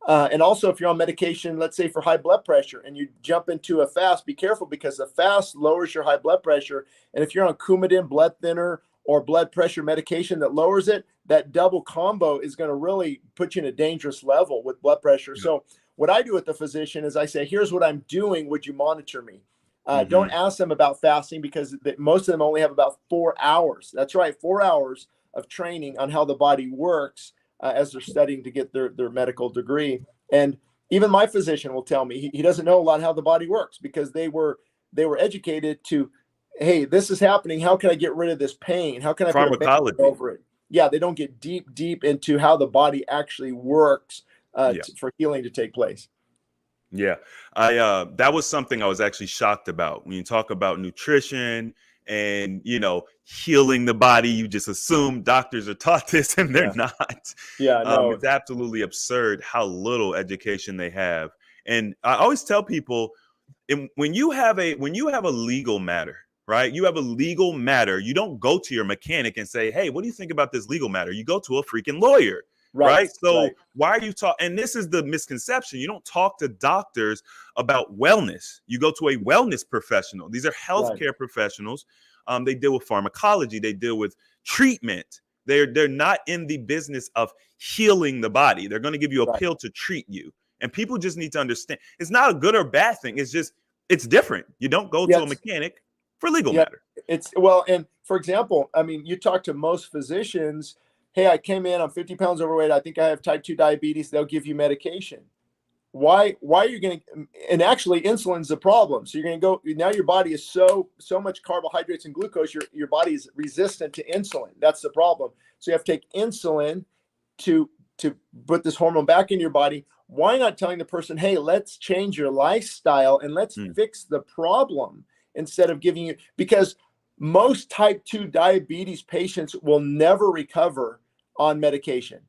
And also, if you're on medication, let's say for high blood pressure, and you jump into a fast, be careful, because the fast lowers your high blood pressure. And if you're on Coumadin, blood thinner, or blood pressure medication that lowers it, that double combo is going to really put you in a dangerous level with blood pressure. Yeah. So what I do with the physician is I say, here's what I'm doing. Would you monitor me? Mm-hmm. Don't ask them about fasting, because most of them only have about 4 hours. That's right, 4 hours of training on how the body works as they're studying to get their medical degree. And even my physician will tell me he doesn't know a lot how the body works, because they were educated to, hey, this is happening. How can I get rid of this pain? How can I put a Band-Aid Pharmacology. over it? Yeah, they don't get deep into how the body actually works Yeah. for healing to take place. Yeah. I that was something I was actually shocked about. When you talk about nutrition and, healing the body, you just assume doctors are taught this, and they're Yeah. not. Yeah, no. It's absolutely absurd how little education they have. And I always tell people, when you have a legal matter, right? You have a legal matter. You don't go to your mechanic and say, "Hey, what do you think about this legal matter?" You go to a freaking lawyer. Right. So why are you talking? And this is the misconception. You don't talk to doctors about wellness. You go to a wellness professional. These are healthcare professionals. They deal with pharmacology. They deal with treatment. They're not in the business of healing the body. They're going to give you a pill to treat you. And people just need to understand, it's not a good or bad thing. It's just, it's different. You don't go to a mechanic for legal matter. And for example, I mean, you talk to most physicians, hey, I came in, I'm 50 pounds overweight, I think I have type 2 diabetes, they'll give you medication. Why are you going to, and actually insulin's the problem. So you're going to go, now your body is so much carbohydrates and glucose, your body is resistant to insulin. That's the problem. So you have to take insulin to to put this hormone back in your body, why not telling the person, hey, let's change your lifestyle and let's fix the problem instead of giving you, because most type 2 diabetes patients will never recover on medication.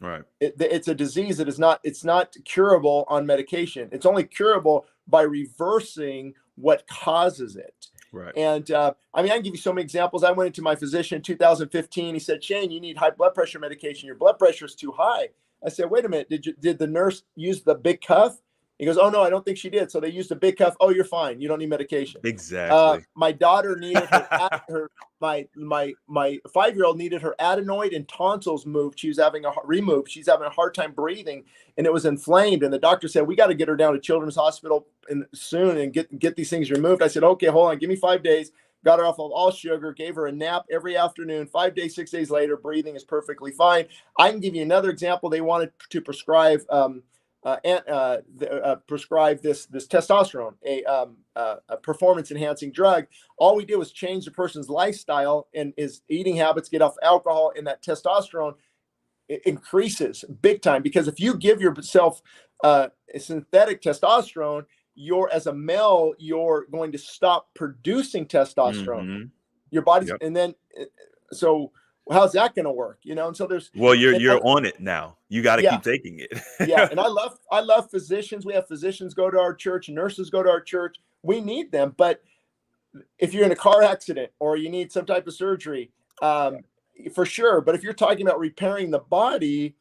Right. It's a disease that it's not curable on medication. It's only curable by reversing what causes it. Right. And I mean, I can give you so many examples. I went into my physician in 2015. He said, Shane, you need high blood pressure medication. Your blood pressure is too high. I said, wait a minute. Did the nurse use the big cuff? He goes, oh, no, I don't think she did. So they used a big cuff. Oh, you're fine. You don't need medication. Exactly. My daughter needed my 5-year-old needed her adenoid and tonsils moved. She was having removed. She's having a hard time breathing, and it was inflamed. And the doctor said, we got to get her down to Children's Hospital soon and get these things removed. I said, okay, hold on. Give me 5 days. Got her off of all sugar, gave her a nap every afternoon. 5 days, 6 days later, breathing is perfectly fine. I can give you another example. They wanted to prescribe prescribe this testosterone, a performance enhancing drug. All we did was change the person's lifestyle and his eating habits, get off alcohol, and that testosterone increases big time. Because if you give yourself a synthetic testosterone, as a male, you're going to stop producing testosterone. Your body's, and then so how's that going to work? And so there's, you're on it now. You got to keep taking it. And I love physicians. We have physicians go to our church, nurses go to our church. We need them. But if you're in a car accident or you need some type of surgery, for sure. But if you're talking about repairing the body,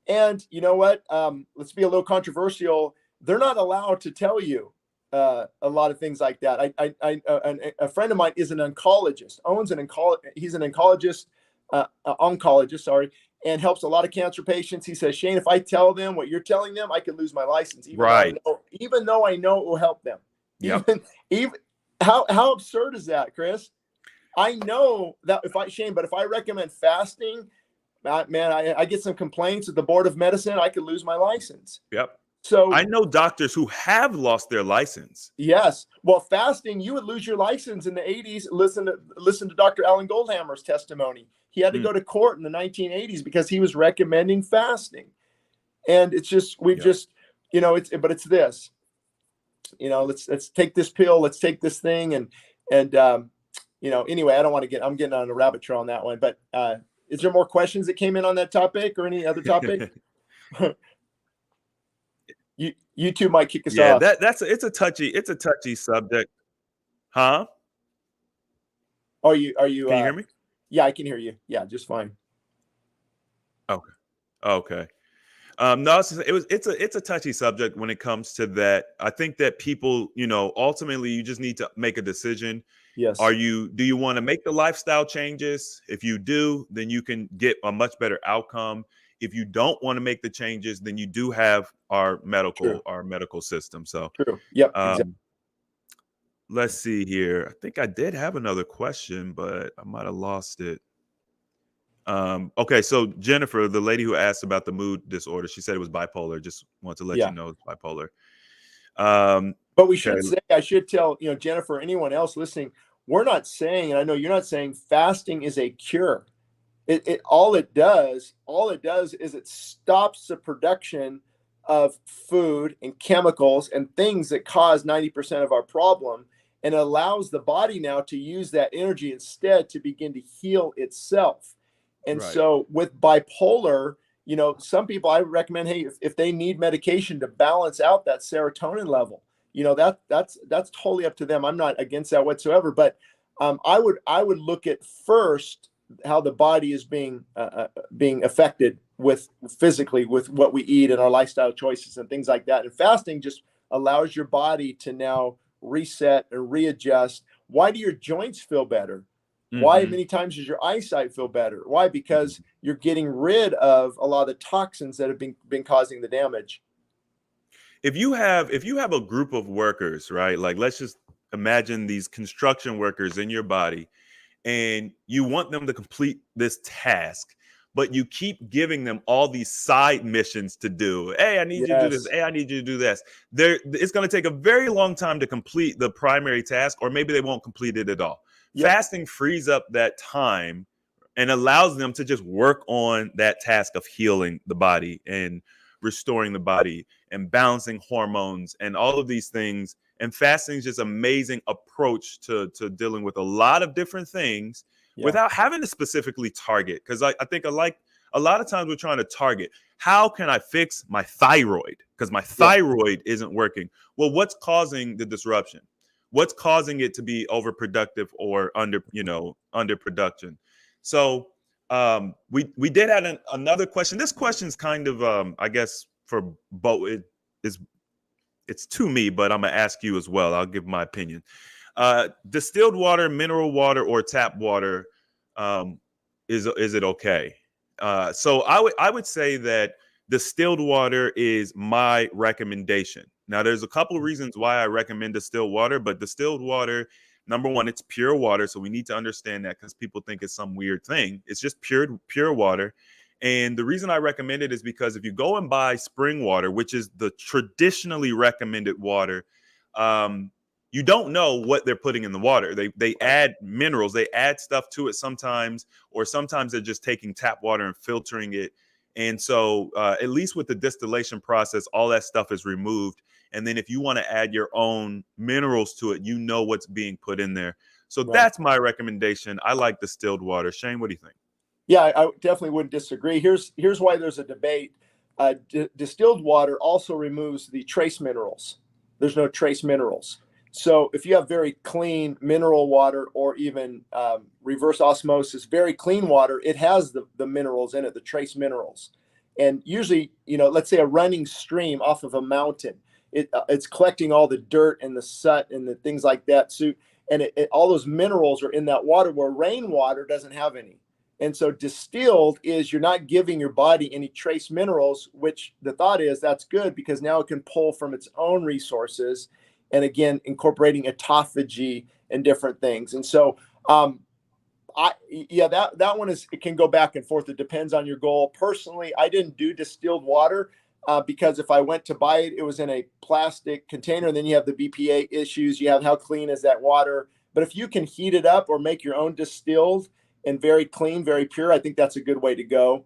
and you know what, let's be a little controversial. They're not allowed to tell you a lot of things like that. A friend of mine is an oncologist, he's an oncologist, and helps a lot of cancer patients. He says, Shane, if I tell them what you're telling them, I could lose my license, even though I know it will help them. Even how absurd is that, Chris? I know that if I recommend fasting, man, I get some complaints at the Board of Medicine. I could lose my license. Yep. So I know doctors who have lost their license. Yes. Well, fasting, you would lose your license in the 80s. Listen to Dr. Alan Goldhammer's testimony. He had to go to court in the 1980s because he was recommending fasting. And it's just, it's this, let's take this pill, let's take this thing. And anyway, I'm getting on a rabbit trail on that one, but is there more questions that came in on that topic or any other topic? You two might kick us off. It's a touchy subject. Huh? Are you can you hear me? Yeah, I can hear you. Yeah, just fine. Okay. No, it's a touchy subject when it comes to that. I think that people, ultimately you just need to make a decision. Yes. Do you want to make the lifestyle changes? If you do, then you can get a much better outcome. If you don't want to make the changes, then you do have our medical system. So true. Yep. Exactly. Let's see here. I think I did have another question, but I might have lost it. Okay, so Jennifer, the lady who asked about the mood disorder, she said it was bipolar. Just want to let you know it's bipolar. But we should say, I should tell, Jennifer, anyone else listening, we're not saying, and I know you're not saying fasting is a cure. All it does is it stops the production of food and chemicals and things that cause 90% of our problem, and allows the body now to use that energy instead to begin to heal itself. And so with bipolar, some people I recommend, hey, if they need medication to balance out that serotonin level, that's totally up to them. I'm not against that whatsoever, but I would look at first how the body is being affected physically with what we eat and our lifestyle choices and things like that. And fasting just allows your body to now reset and readjust. Why do your joints feel better? Mm-hmm. Why many times does your eyesight feel better? Why? Because you're getting rid of a lot of the toxins that have been causing the damage. If you have a group of workers, right? Like, let's just imagine these construction workers in your body, and you want them to complete this task, but you keep giving them all these side missions to do. Hey, I need you to do this. Hey, I need you to do this. It's going to take a very long time to complete the primary task, or maybe they won't complete it at all. Yep. Fasting frees up that time and allows them to just work on that task of healing the body and restoring the body and balancing hormones and all of these things. And fasting is just amazing approach to dealing with a lot of different things without having to specifically target. Because I think a lot of times we're trying to target, how can I fix my thyroid? Because my thyroid isn't working. Well, what's causing the disruption? What's causing it to be overproductive or underproduction? So we did have another question. This question is kind of I guess for both. It's to me, but I'm gonna ask you as well. I'll give my opinion. Distilled water, mineral water, or tap water, is it okay? So I would say that distilled water is my recommendation. Now, there's a couple of reasons why I recommend distilled water, but distilled water, number one, it's pure water. So we need to understand that, because people think it's some weird thing. It's just pure water. And the reason I recommend it is because if you go and buy spring water, which is the traditionally recommended water, you don't know what they're putting in the water. They add minerals, they add stuff to it sometimes, or sometimes they're just taking tap water and filtering it. And so at least with the distillation process, all that stuff is removed. And then if you want to add your own minerals to it, you know what's being put in there. So that's my recommendation. I like distilled water. Shane, what do you think? Yeah, I definitely wouldn't disagree. Here's why there's a debate. Distilled water also removes the trace minerals. There's no trace minerals. So if you have very clean mineral water, or even reverse osmosis, very clean water, it has the minerals in it, the trace minerals. And usually, let's say a running stream off of a mountain, it's collecting all the dirt and the soot and the things like that. So, and all those minerals are in that water, where rainwater doesn't have any. And so distilled is, you're not giving your body any trace minerals, which the thought is that's good, because now it can pull from its own resources. And again, incorporating autophagy and different things. And so, that one it can go back and forth. It depends on your goal. Personally, I didn't do distilled water because if I went to buy it, it was in a plastic container. And then you have the BPA issues. You have how clean is that water? But if you can heat it up or make your own distilled and very clean, very pure, I think that's a good way to go.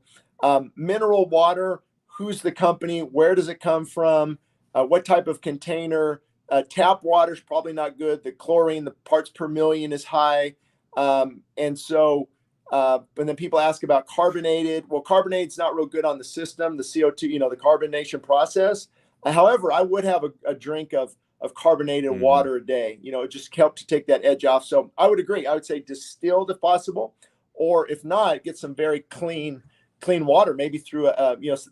Mineral water, who's the company? Where does it come from? What type of container? Tap water is probably not good. The chlorine, the parts per million is high. And then people ask about carbonated. Well, carbonated's not real good on the system, the CO2, the carbonation process. However, I would have a drink of carbonated water a day. It just helped to take that edge off. So I would agree. I would say distilled if possible, or if not, get some very clean water, maybe through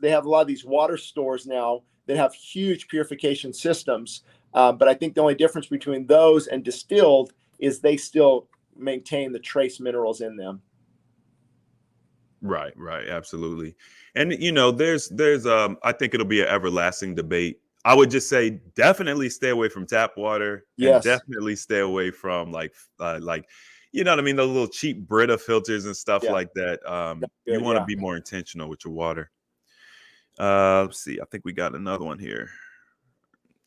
they have a lot of these water stores now that have huge purification systems. But I think the only difference between those and distilled is they still maintain the trace minerals in them. Right, absolutely. And there's I think it'll be an everlasting debate. I would just say definitely stay away from tap water. Yes. And definitely stay away from like you know what I mean, those little cheap Brita filters and stuff like that. You want to be more intentional with your water. Let's see. I think we got another one here.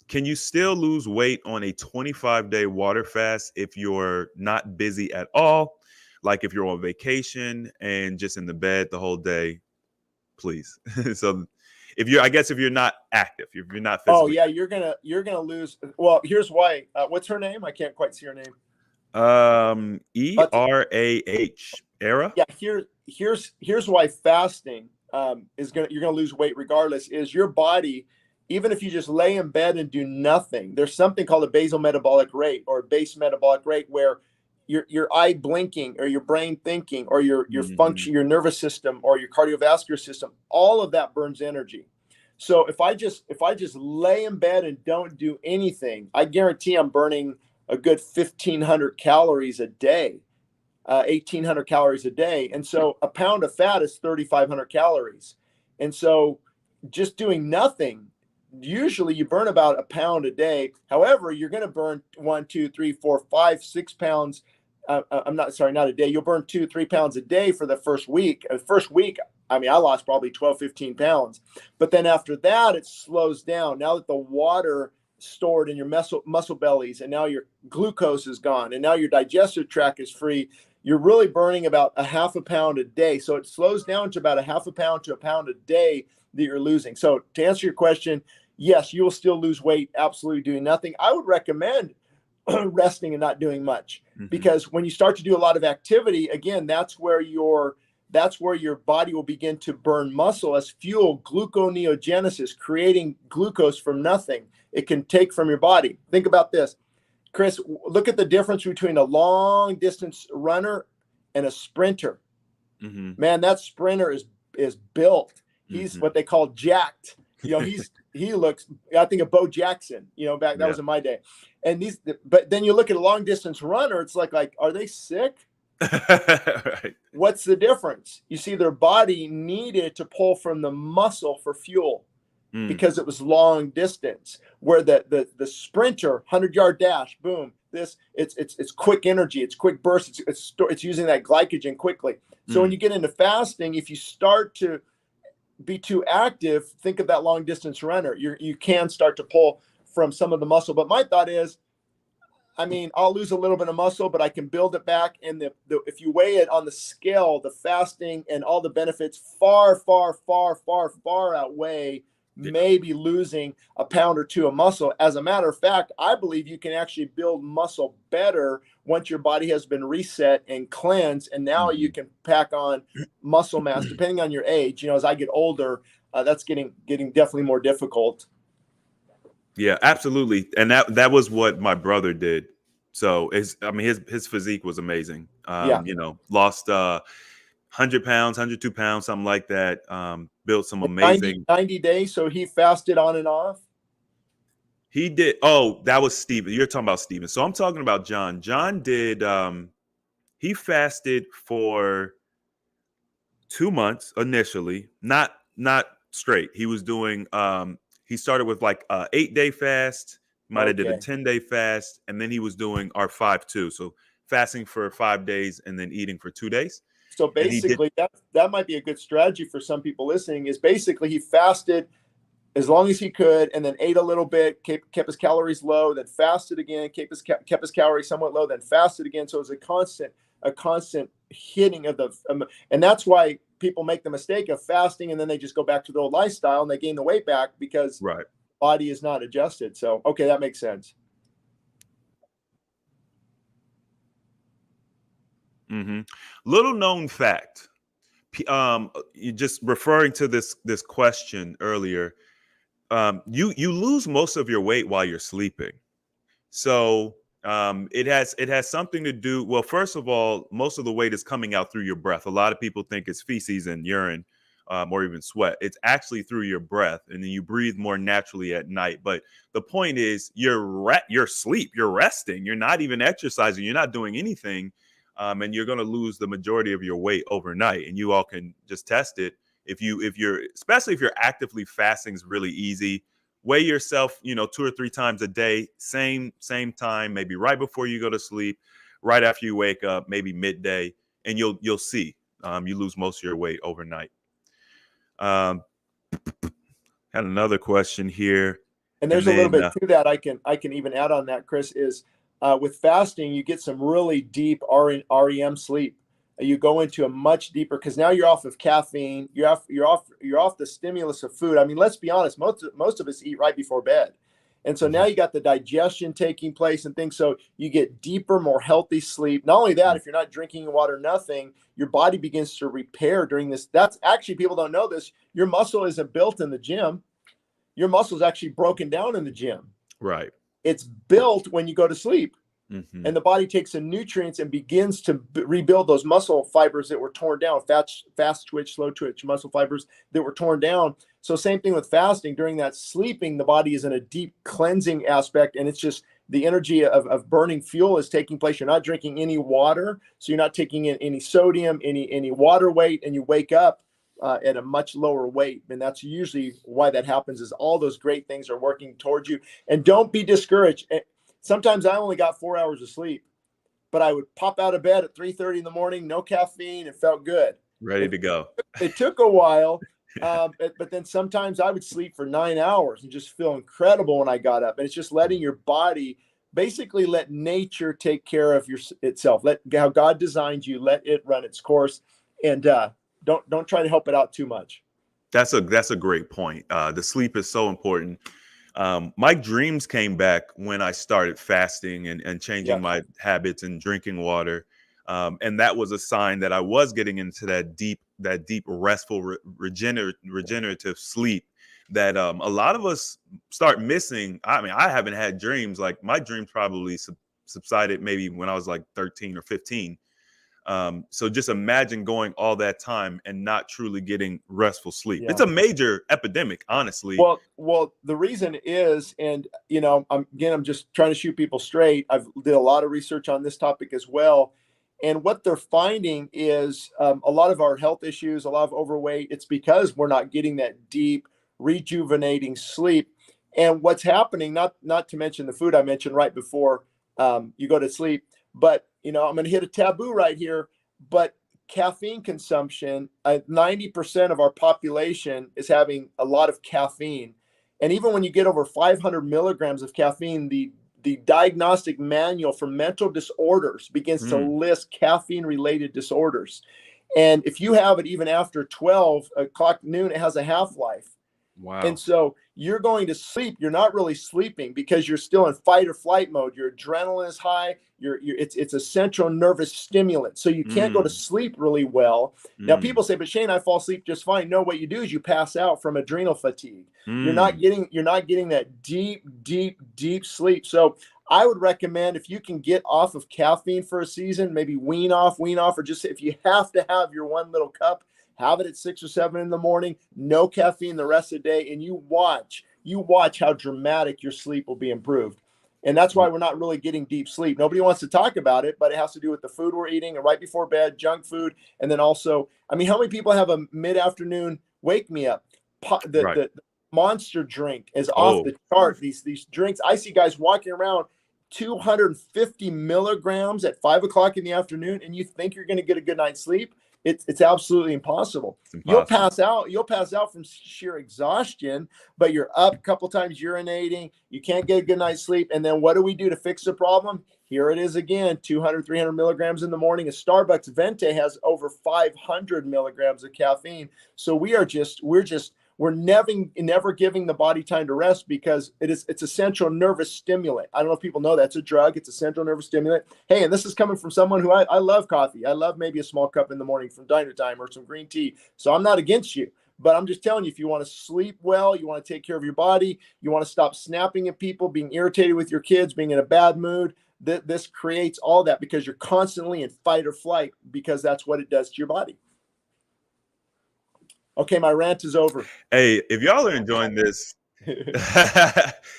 Can you still lose weight on a 25-day water fast if you're not busy at all? Like if you're on vacation and just in the bed the whole day, please. So if you're not active, if you're not physically. Oh yeah, you're gonna lose. Well, here's why. What's her name? I can't quite see her name. ERAH. Era. Yeah, here's why fasting you're gonna lose weight regardless. Is your body, even if you just lay in bed and do nothing, there's something called a basal metabolic rate or base metabolic rate, where your eye blinking or your brain thinking or your function, your nervous system or your cardiovascular system, all of that burns energy. So if I just lay in bed and don't do anything, I guarantee I'm burning a good 1,500 calories a day, 1,800 calories a day. And so a pound of fat is 3,500 calories. And so just doing nothing, usually you burn about a pound a day. However, you're going to burn 1, 2, 3, 4, 5, 6 pounds. Not a day. You'll burn 2, 3 pounds a day for the first week. I lost probably 12, 15 pounds. But then after that, it slows down. Now that the water stored in your muscle bellies, and now your glucose is gone, and now your digestive tract is free, you're really burning about a half a pound a day. So it slows down to about a half a pound to a pound a day that you're losing. So to answer your question, yes, you will still lose weight absolutely doing nothing. I would recommend resting and not doing much, because when you start to do a lot of activity, again, that's where your body will begin to burn muscle as fuel, gluconeogenesis, creating glucose from nothing. It can take from your body. Think about this, Chris. Look at the difference between a long distance runner and a sprinter. Man, that sprinter is built. He's what they call jacked. He looks, I think of Bo Jackson, that was in my day. And but then you look at a long distance runner, it's like, are they sick? Right. What's the difference? You see, their body needed to pull from the muscle for fuel because it was long distance, where the sprinter 100-yard dash, boom, it's quick energy, it's quick burst, it's using that glycogen quickly. So when you get into fasting, if you start to be too active, think of that long distance runner. You can start to pull from some of the muscle. But my thought is, I'll lose a little bit of muscle, but I can build it back. And if you weigh it on the scale, the fasting and all the benefits far, far, far, far, far outweigh maybe losing a pound or two of muscle. As a matter of fact, I believe you can actually build muscle better once your body has been reset and cleansed. And now you can pack on muscle mass, depending on your age. As I get older, that's getting definitely more difficult. Yeah, absolutely. And that was what my brother did. So his physique was amazing. Lost 100 pounds, 102 pounds, something like that. Built some amazing 90 days. So he fasted on and off. He did. Oh, that was Steven. You're talking about Steven. So I'm talking about John. John did, he fasted for 2 months initially, not straight. He was doing, he started with like a 8-day fast, might have did a 10-day fast, and then he was doing our 5-2. So fasting for 5 days and then eating for 2 days. So basically, that might be a good strategy for some people listening, is basically he fasted as long as he could, and then ate a little bit, kept his calories low, then fasted again, kept his calories somewhat low, then fasted again. So it was a constant hitting of and that's why people make the mistake of fasting and then they just go back to their old lifestyle and they gain the weight back because the body is not adjusted. So, okay, that makes sense. Little known fact, you just referring to this question earlier, you lose most of your weight while you're sleeping. So it has something to do. Well, first of all, most of the weight is coming out through your breath. A lot of people think it's feces and urine, or even sweat. It's actually through your breath, and then you breathe more naturally at night. But the point is, you're asleep, you're resting, you're not even exercising, you're not doing anything, and you're going to lose the majority of your weight overnight. And you all can just test it. Especially if you're actively fasting, is really easy. Weigh yourself, 2 or 3 times a day, same time, maybe right before you go to sleep, right after you wake up, maybe midday, and you'll see you lose most of your weight overnight. Had another question here, and there's a little bit to that. I can even add on that, Chris, is with fasting you get some really deep REM sleep. You go into a much deeper, because now you're off of caffeine, you're off the stimulus of food. Let's be honest, most of us eat right before bed, and so now you got the digestion taking place and things. So you get deeper, more healthy sleep. Not only that, if you're not drinking water, nothing, your body begins to repair during this. That's actually, people don't know this. Your muscle isn't built in the gym. Your muscle is actually broken down in the gym. Right. It's built when you go to sleep. And the body takes the nutrients and begins to rebuild those muscle fibers that were torn down, fast twitch, slow twitch muscle fibers that were torn down. So same thing with fasting. During that sleeping, the body is in a deep cleansing aspect, and it's just the energy of burning fuel is taking place. You're not drinking any water, so you're not taking in any sodium, any water weight, and you wake up at a much lower weight. And that's usually why that happens, is all those great things are working towards you. And don't be discouraged. Sometimes I only got 4 hours of sleep, but I would pop out of bed at 3:30 in the morning, no caffeine, and felt good. Ready to go. It took a while, but then sometimes I would sleep for 9 hours and just feel incredible when I got up. And it's just letting your body basically let nature take care of itself. Let how God designed you, let it run its course, and don't try to help it out too much. That's a great point. The sleep is so important. My dreams came back when I started fasting and changing Yeah. my habits and drinking water. And that was a sign that I was getting into that deep, restful, regenerative sleep that a lot of us start missing. I mean, I haven't had dreams. Like my dreams probably subsided maybe when I was like 13 or 15. So just imagine going all that time and not truly getting restful sleep. Yeah. It's a major epidemic, honestly. Well, the reason is, and I'm just trying to shoot people straight. I've did a lot of research on this topic as well. And what they're finding is a lot of our health issues, a lot of overweight, it's because we're not getting that deep, rejuvenating sleep. And what's happening, not to mention the food I mentioned right before you go to sleep, but I'm going to hit a taboo right here, but caffeine consumption, 90% of our population is having a lot of caffeine. And even when you get over 500 milligrams of caffeine, the diagnostic manual for mental disorders begins to list caffeine related disorders. And if you have it even after 12 o'clock noon, it has a half-life. Wow. And so you're going to sleep. You're not really sleeping because you're still in fight or flight mode. Your adrenaline is high. It's a central nervous stimulant. So you can't go to sleep really well. Now people say, but Shane, I fall asleep just fine. No, what you do is you pass out from adrenal fatigue. You're not getting that deep sleep. So I would recommend, if you can get off of caffeine for a season, maybe wean off, or just if you have to have your one little cup, have it at 6 or 7 in the morning, no caffeine the rest of the day, and you watch how dramatic your sleep will be improved. And that's why we're not really getting deep sleep. Nobody wants to talk about it, but it has to do with the food we're eating and right before bed, junk food. And then also, I mean, how many people have a mid-afternoon wake me up? The Monster drink is off the chart. These drinks, I see guys walking around 250 milligrams at 5 o'clock in the afternoon, and you think you're going to get a good night's sleep. It's absolutely impossible. You'll pass out from sheer exhaustion, but you're up a couple times urinating. You can't get a good night's sleep. And then what do we do to fix the problem? Here it is again, 200, 300 milligrams in the morning. A Starbucks Venti has over 500 milligrams of caffeine. So we're never giving the body time to rest because it's a central nervous stimulant. I don't know if people know that's a drug. It's a central nervous stimulant. Hey, and this is coming from someone who I love coffee. I love maybe a small cup in the morning from Diner Time or some green tea. So I'm not against you, but I'm just telling you, if you want to sleep well, you want to take care of your body, you want to stop snapping at people, being irritated with your kids, being in a bad mood, this creates all that because you're constantly in fight or flight because that's what it does to your body. Okay, my rant is over. Hey, if y'all are enjoying this,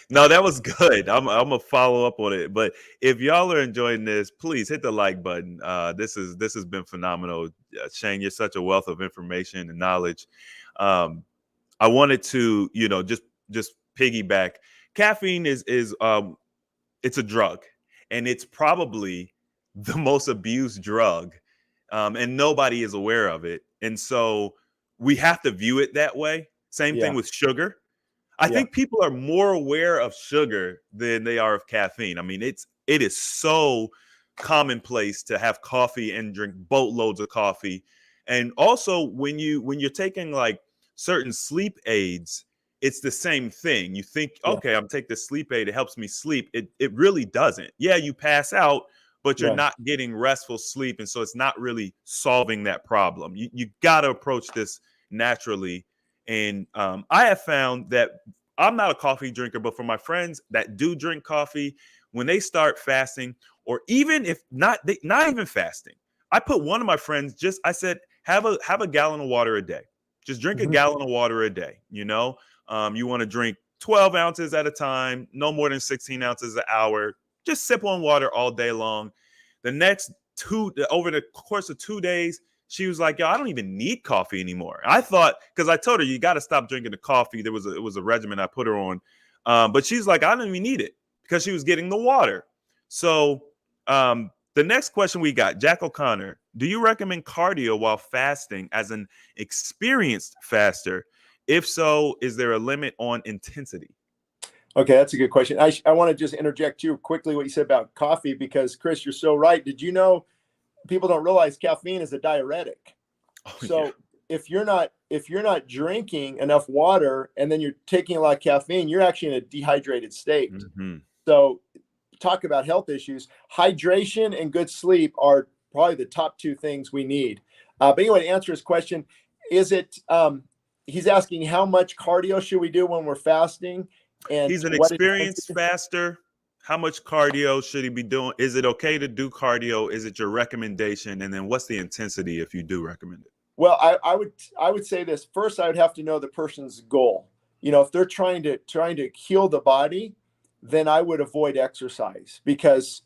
no, that was good. I'm gonna follow up on it. But if y'all are enjoying this, please hit the like button. This has been phenomenal. Shane, you're such a wealth of information and knowledge. I wanted to, just piggyback. Caffeine is it's a drug, and it's probably the most abused drug, and nobody is aware of it. And so we have to view it that way. Same thing with sugar. I think people are more aware of sugar than they are of caffeine. I mean, it is so commonplace to have coffee and drink boatloads of coffee. And also when you're taking like certain sleep aids, it's the same thing. You think, okay, I'm taking this sleep aid, it helps me sleep. It really doesn't. Yeah, you pass out, but you're not getting restful sleep. And so it's not really solving that problem. You got to approach this naturally. And I have found that I'm not a coffee drinker, but for my friends that do drink coffee, when they start fasting, or even if not even fasting, I put one of my friends I said, have a gallon of water a day. Just drink a gallon of water a day. You want to drink 12 ounces at a time, no more than 16 ounces an hour. Just sip on water all day long. Over the course of 2 days, she was like, yo, I don't even need coffee anymore. I thought, because I told her, you got to stop drinking the coffee. It was a regimen I put her on. But she's like, I don't even need it because she was getting the water. So the next question we got, Jack O'Connor, do you recommend cardio while fasting as an experienced faster? If so, is there a limit on intensity? Okay, that's a good question. I want to just interject too quickly what you said about coffee, because Chris, you're so right. Did you know people don't realize caffeine is a diuretic? Oh yeah. So if you're not drinking enough water and then you're taking a lot of caffeine, you're actually in a dehydrated state. Mm-hmm. So talk about health issues. Hydration and good sleep are probably the top two things we need. But anyway, to answer his question, is it? He's asking how much cardio should we do when we're fasting, and He's an what experienced intensity? faster. How much cardio should he be doing? Is it okay to do cardio? Is it your recommendation? And then what's the intensity if you do recommend it? Well, I would say this first. I would have to know the person's goal. If they're trying to heal the body, then I would avoid exercise, because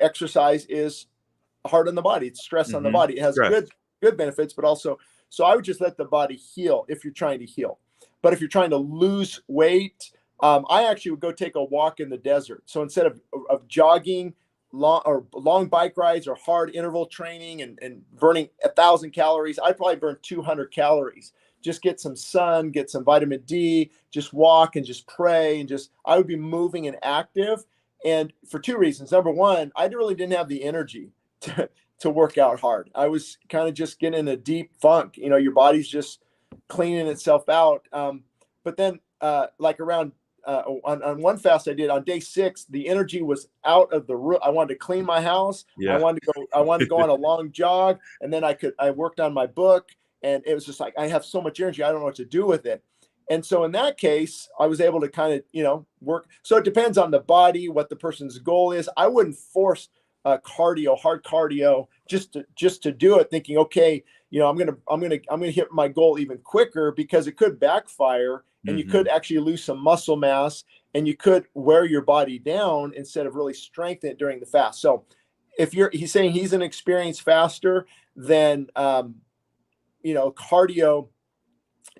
exercise is hard on the body. It's stress on the Mm-hmm. body. It has Stress. good benefits, but also, so I would just let the body heal if you're trying to heal. But if you're trying to lose weight, I actually would go take a walk in the desert. So instead of jogging, long bike rides or hard interval training and burning 1,000 calories, I'd probably burn 200 calories. Just get some sun, get some vitamin D, just walk and just pray, and just I would be moving and active. And for two reasons. Number one, I really didn't have the energy to work out hard. I was kind of just getting in a deep funk. Your body's just cleaning itself out. But then, like around on one fast I did on day 6, the energy was out of the room. I wanted to clean my house. Yeah. I wanted to go on a long jog, and then I worked on my book, and it was just like I have so much energy, I don't know what to do with it. And so in that case, I was able to kind of work. So it depends on the body, what the person's goal is. I wouldn't force hard cardio just to do it, thinking, okay, I'm gonna hit my goal even quicker, because it could backfire, and you Mm-hmm. could actually lose some muscle mass, and you could wear your body down instead of really strengthen it during the fast. So he's saying he's an experienced faster, then cardio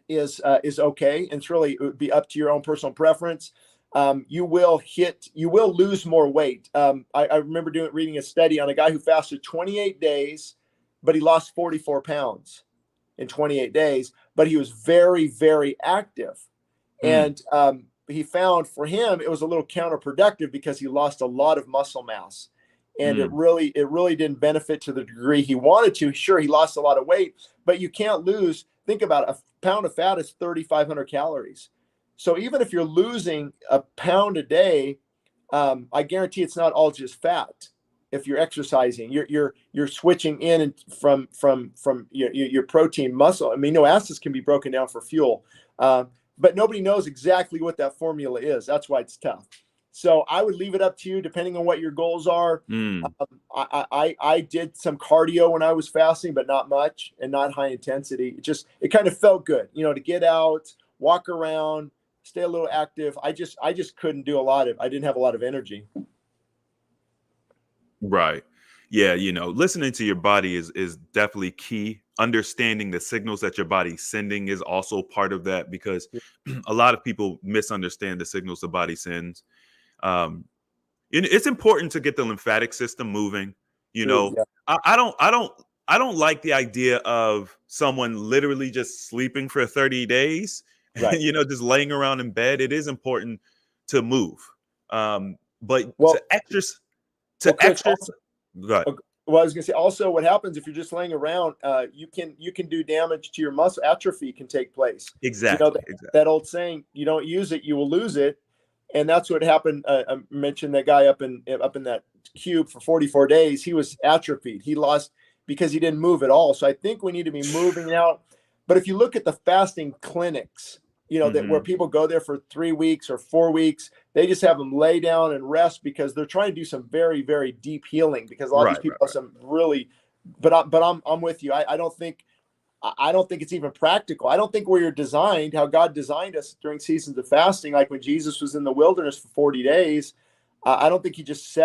is okay, and it's really, it would be up to your own personal preference. You will lose more weight. I remember reading a study on a guy who fasted 28 days, but he lost 44 pounds in 28 days, but he was very, very active. And he found for him, it was a little counterproductive, because he lost a lot of muscle mass, and it really didn't benefit to the degree he wanted to. Sure, he lost a lot of weight, but you can't lose. Think about it, a pound of fat is 3,500 calories. So even if you're losing a pound a day, I guarantee it's not all just fat. If you're exercising, you're switching in and from your protein, muscle. Amino acids can be broken down for fuel, but nobody knows exactly what that formula is. That's why it's tough. So I would leave it up to you, depending on what your goals are. I did some cardio when I was fasting, but not much, and not high intensity. It kind of felt good, to get out, walk around, stay a little active. I just couldn't do I didn't have a lot of energy. Right. Yeah, listening to your body is definitely key. Understanding the signals that your body's sending is also part of that, because a lot of people misunderstand the signals the body sends. It's important to get the lymphatic system moving. Yeah. I don't like the idea of someone literally just sleeping for 30 days, Right. just laying around in bed. It is important to move. But Well, to exercise, Chris, also, go ahead. well, I was going to say also, what happens if you're just laying around, you can do damage to your muscle. Atrophy can take place. Exactly. That old saying, you don't use it, you will lose it. And that's what happened. I mentioned that guy up in that cube for 44 days. He was atrophied. He lost because he didn't move at all. So I think we need to be moving out. But if you look at the fasting clinics, that where people go there for 3 weeks or 4 weeks, they just have them lay down and rest, because they're trying to do some very, very deep healing, because a lot of these people have some really, but I'm with you. I don't think it's even practical. I don't think we're designed how God designed us during seasons of fasting, like when Jesus was in the wilderness for 40 days. I don't think he just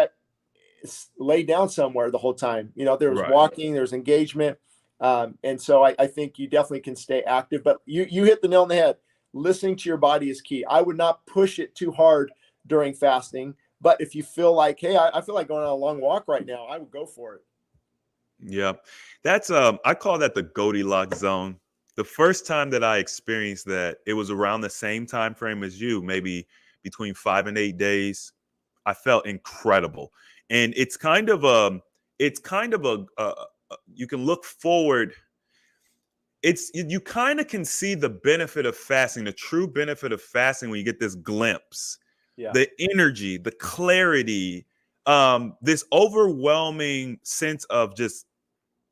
laid down somewhere the whole time. There was walking, there was engagement. And so I think you definitely can stay active, but you hit the nail on the head. Listening to your body is key. I would not push it too hard during fasting, but if you feel like, hey, I feel like going on a long walk right now, I would go for it. Yeah. That's I call that the Goldilocks zone. The first time that I experienced that, it was around the same time frame as you, maybe between 5 and 8 days. I felt incredible. And it's kind of you can look forward. You kind of can see the benefit of fasting, the true benefit of fasting, when you get this glimpse, Yeah. the energy, the clarity, this overwhelming sense of just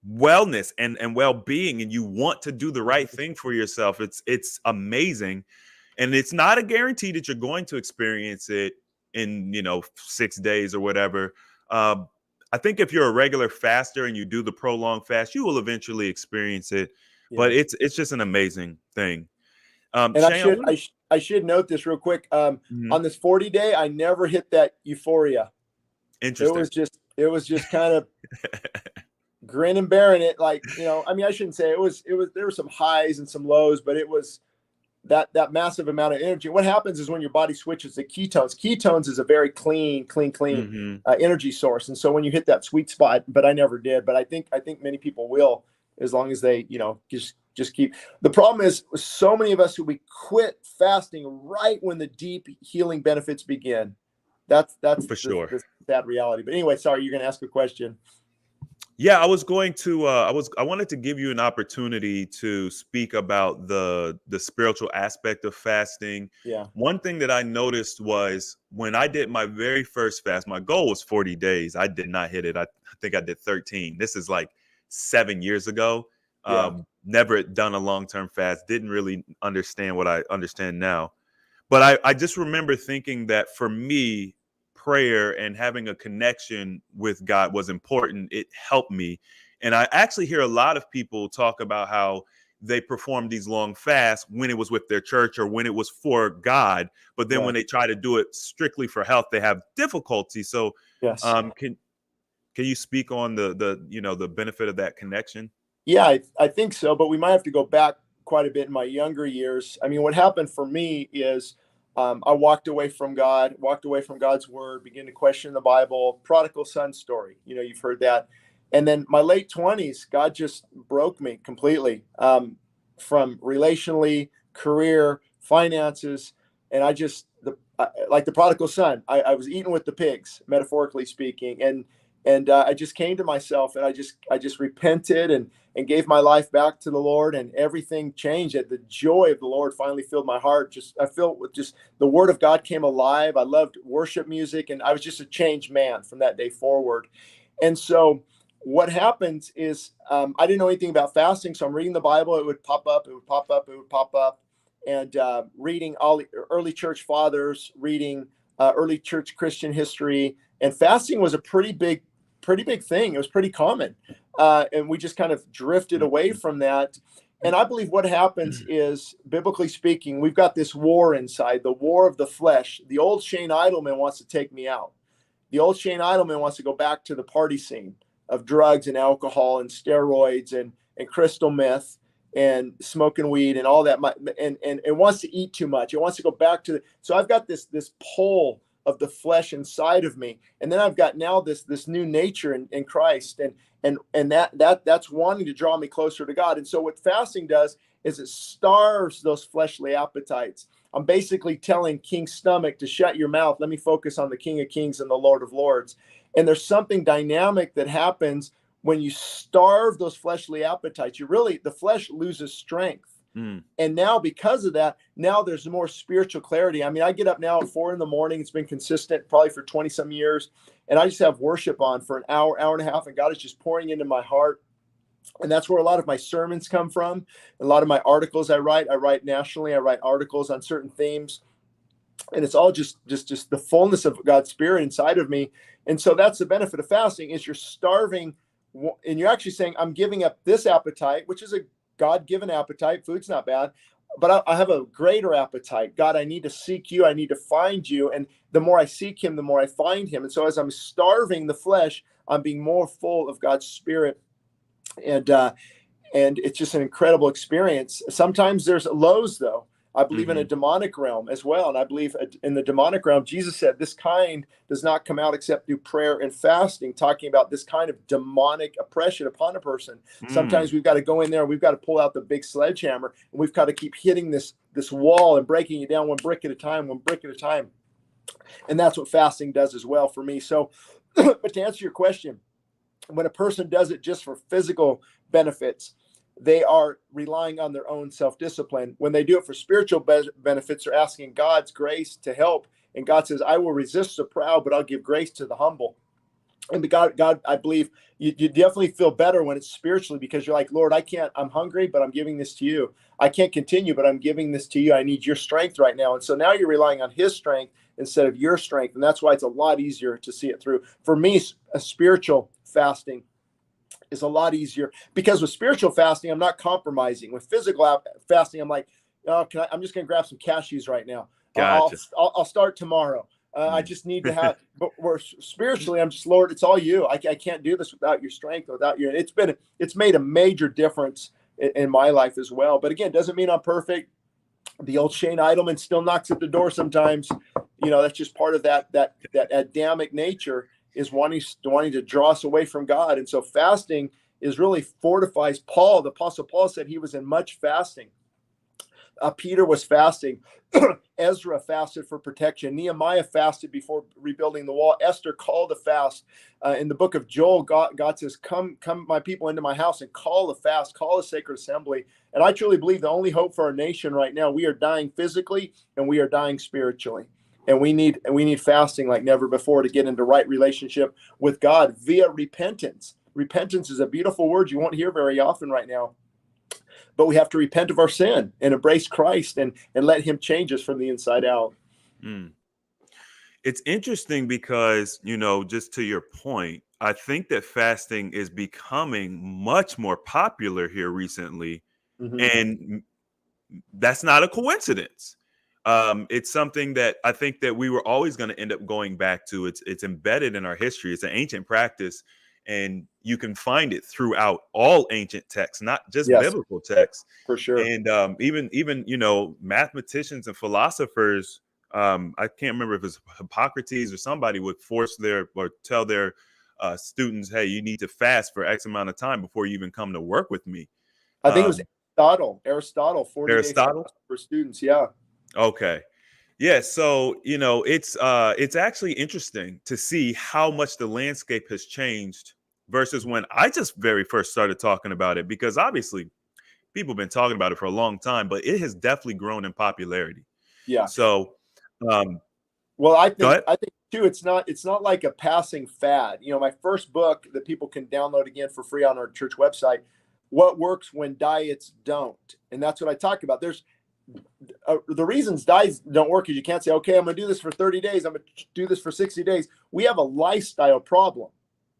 wellness and well-being, and you want to do the right thing for yourself. It's amazing. And it's not a guarantee that you're going to experience it in 6 days or whatever. I think if you're a regular faster and you do the prolonged fast, you will eventually experience it. But Yeah. it's just an amazing thing. And Shane, I should note this real quick. Mhm. On this 40 day, I never hit that euphoria. Interesting. It was just kind of grin and bearing it. Like, I mean, I shouldn't say it was, there were some highs and some lows, but it was that massive amount of energy. What happens is when your body switches to ketones is a very clean Mhm. energy source. And so when you hit that sweet spot, but I never did, but I think many people will, as long as they, just keep. The problem is so many of us who we quit fasting right when the deep healing benefits begin. That's For sure. the sad reality. But anyway, sorry, you're going to ask a question. Yeah, I was going to. I wanted to give you an opportunity to speak about the spiritual aspect of fasting. Yeah. One thing that I noticed was when I did my very first fast, my goal was 40 days. I did not hit it. I think I did 13. This is like 7 years ago. Yeah. Never done a long-term fast. Didn't really understand what I understand now. But I just remember thinking that for me, prayer and having a connection with God was important. It helped me. And I actually hear a lot of people talk about how they performed these long fasts when it was with their church or when it was for God. But then when they try to do it strictly for health, they have difficulty. So Yes. can you speak on the benefit of that connection? Yeah, I think so, but we might have to go back quite a bit in my younger years. I mean, what happened for me is I walked away from God, walked away from God's word, began to question the Bible, prodigal son story. You've heard that. And then my late 20s, God just broke me completely from relationally, career, finances. And like the prodigal son, I was eating with the pigs, metaphorically speaking. And I just came to myself and I just repented and gave my life back to the Lord, and everything changed. The joy of the Lord finally filled my heart. I felt with just the word of God came alive. I loved worship music, and I was just a changed man from that day forward. And so what happens is I didn't know anything about fasting. So I'm reading the Bible. It would pop up, it would pop up, it would pop up. And reading all the early church fathers, reading early church Christian history. And fasting was a pretty big thing. It was pretty common. And we just kind of drifted away from that. And I believe what happens is, biblically speaking, we've got this war inside, the war of the flesh. The old Shane Idleman wants to take me out. The old Shane Idleman wants to go back to the party scene of drugs and alcohol and steroids and crystal meth and smoking weed and all that. And wants to eat too much. It wants to go back to so I've got this pull of the flesh inside of me, and then I've got now this new nature in Christ, and that's wanting to draw me closer to God. And so what fasting does is it starves those fleshly appetites. I'm basically telling King's stomach to shut your mouth. Let me focus on the King of Kings and the Lord of Lords. And there's something dynamic that happens when you starve those fleshly appetites. The flesh loses strength. And now because of that, now there's more spiritual clarity. I mean, I get up now at 4 a.m. It's been consistent probably for 20 some years. And I just have worship on for an hour and a half. And God is just pouring into my heart. And that's where a lot of my sermons come from. A lot of my articles I write nationally. I write articles on certain themes. And it's all just the fullness of God's Spirit inside of me. And so that's the benefit of fasting, is you're starving. And you're actually saying, I'm giving up this appetite, which is a God-given appetite. Food's not bad, but I have a greater appetite. God, I need to seek you. I need to find you. And the more I seek him, the more I find him. And so as I'm starving the flesh, I'm being more full of God's Spirit. And it's just an incredible experience. Sometimes there's lows, though. I believe in a demonic realm as well. And I believe in the demonic realm, Jesus said, this kind does not come out except through prayer and fasting, talking about this kind of demonic oppression upon a person. Sometimes we've got to go in there, we've got to pull out the big sledgehammer, and we've got to keep hitting this wall and breaking it down one brick at a time. And that's what fasting does as well for me. So, but to answer your question, when a person does it just for physical benefits, they are relying on their own self-discipline. When they do it for spiritual benefits, they're asking God's grace to help. And God says, I will resist the proud, but I'll give grace to the humble. And God, I believe you definitely feel better when it's spiritually, because you're like, Lord, I'm hungry, but I'm giving this to you. I can't continue, but I'm giving this to you. I need your strength right now. And so now you're relying on his strength instead of your strength. And that's why it's a lot easier to see it through. For me, a spiritual fasting is a lot easier, because with spiritual fasting, I'm not compromising. With physical fasting, I'm like, oh, I'm just going to grab some cashews right now. Gotcha. I'll start tomorrow. I just need to have, but spiritually, I'm just, Lord, it's all you. I can't do this without your strength, without you. It's made a major difference in my life as well. But again, doesn't mean I'm perfect. The old Shane Idleman still knocks at the door sometimes. That's just part of that Adamic nature, is wanting to draw us away from God. And so fasting is really fortifies Paul. The Apostle Paul said he was in much fasting. Peter was fasting. Ezra fasted for protection. Nehemiah fasted before rebuilding the wall. Esther called a fast. In the book of Joel, God says, come, my people, into my house and call a fast, call a sacred assembly. And I truly believe the only hope for our nation right now, we are dying physically and we are dying spiritually. And we need fasting like never before to get into right relationship with God via repentance. Repentance is a beautiful word you won't hear very often right now. But we have to repent of our sin and embrace Christ and let him change us from the inside out. It's interesting because, just to your point, I think that fasting is becoming much more popular here recently. Mm-hmm. And that's not a coincidence. It's something that I think that we were always going to end up going back to. It's embedded in our history. It's an ancient practice. And you can find it throughout all ancient texts, not just biblical texts. For sure. And even mathematicians and philosophers, I can't remember if it's Hippocrates or somebody, would tell their students, hey, you need to fast for X amount of time before you even come to work with me. I think it was Aristotle, 40 days for students. Yeah. Okay. Yeah, so it's actually interesting to see how much the landscape has changed versus when I just very first started talking about it, because obviously people have been talking about it for a long time, but it has definitely grown in popularity. Yeah. So, well, I think too, it's not like a passing fad. My first book that people can download again for free on our church website, What Works When Diets Don't, and that's what I talk about. There's the reasons diets don't work is you can't say, okay, I'm going to do this for 30 days. I'm going to do this for 60 days. We have a lifestyle problem.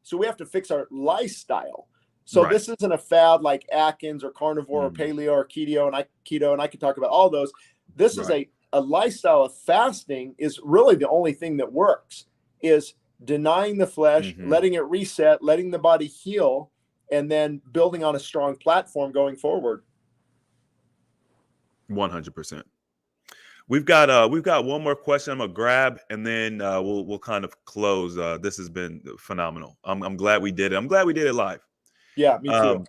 So we have to fix our lifestyle. So This isn't a fad like Atkins or carnivore or paleo or keto, and I can talk about all those. This is a lifestyle of fasting is really the only thing that works, is denying the flesh, letting it reset, letting the body heal, and then building on a strong platform going forward. 100%. We've got one more question I'm gonna grab, and then we'll kind of close. This has been phenomenal. I'm glad we did it. I'm glad we did it live. Yeah, me too.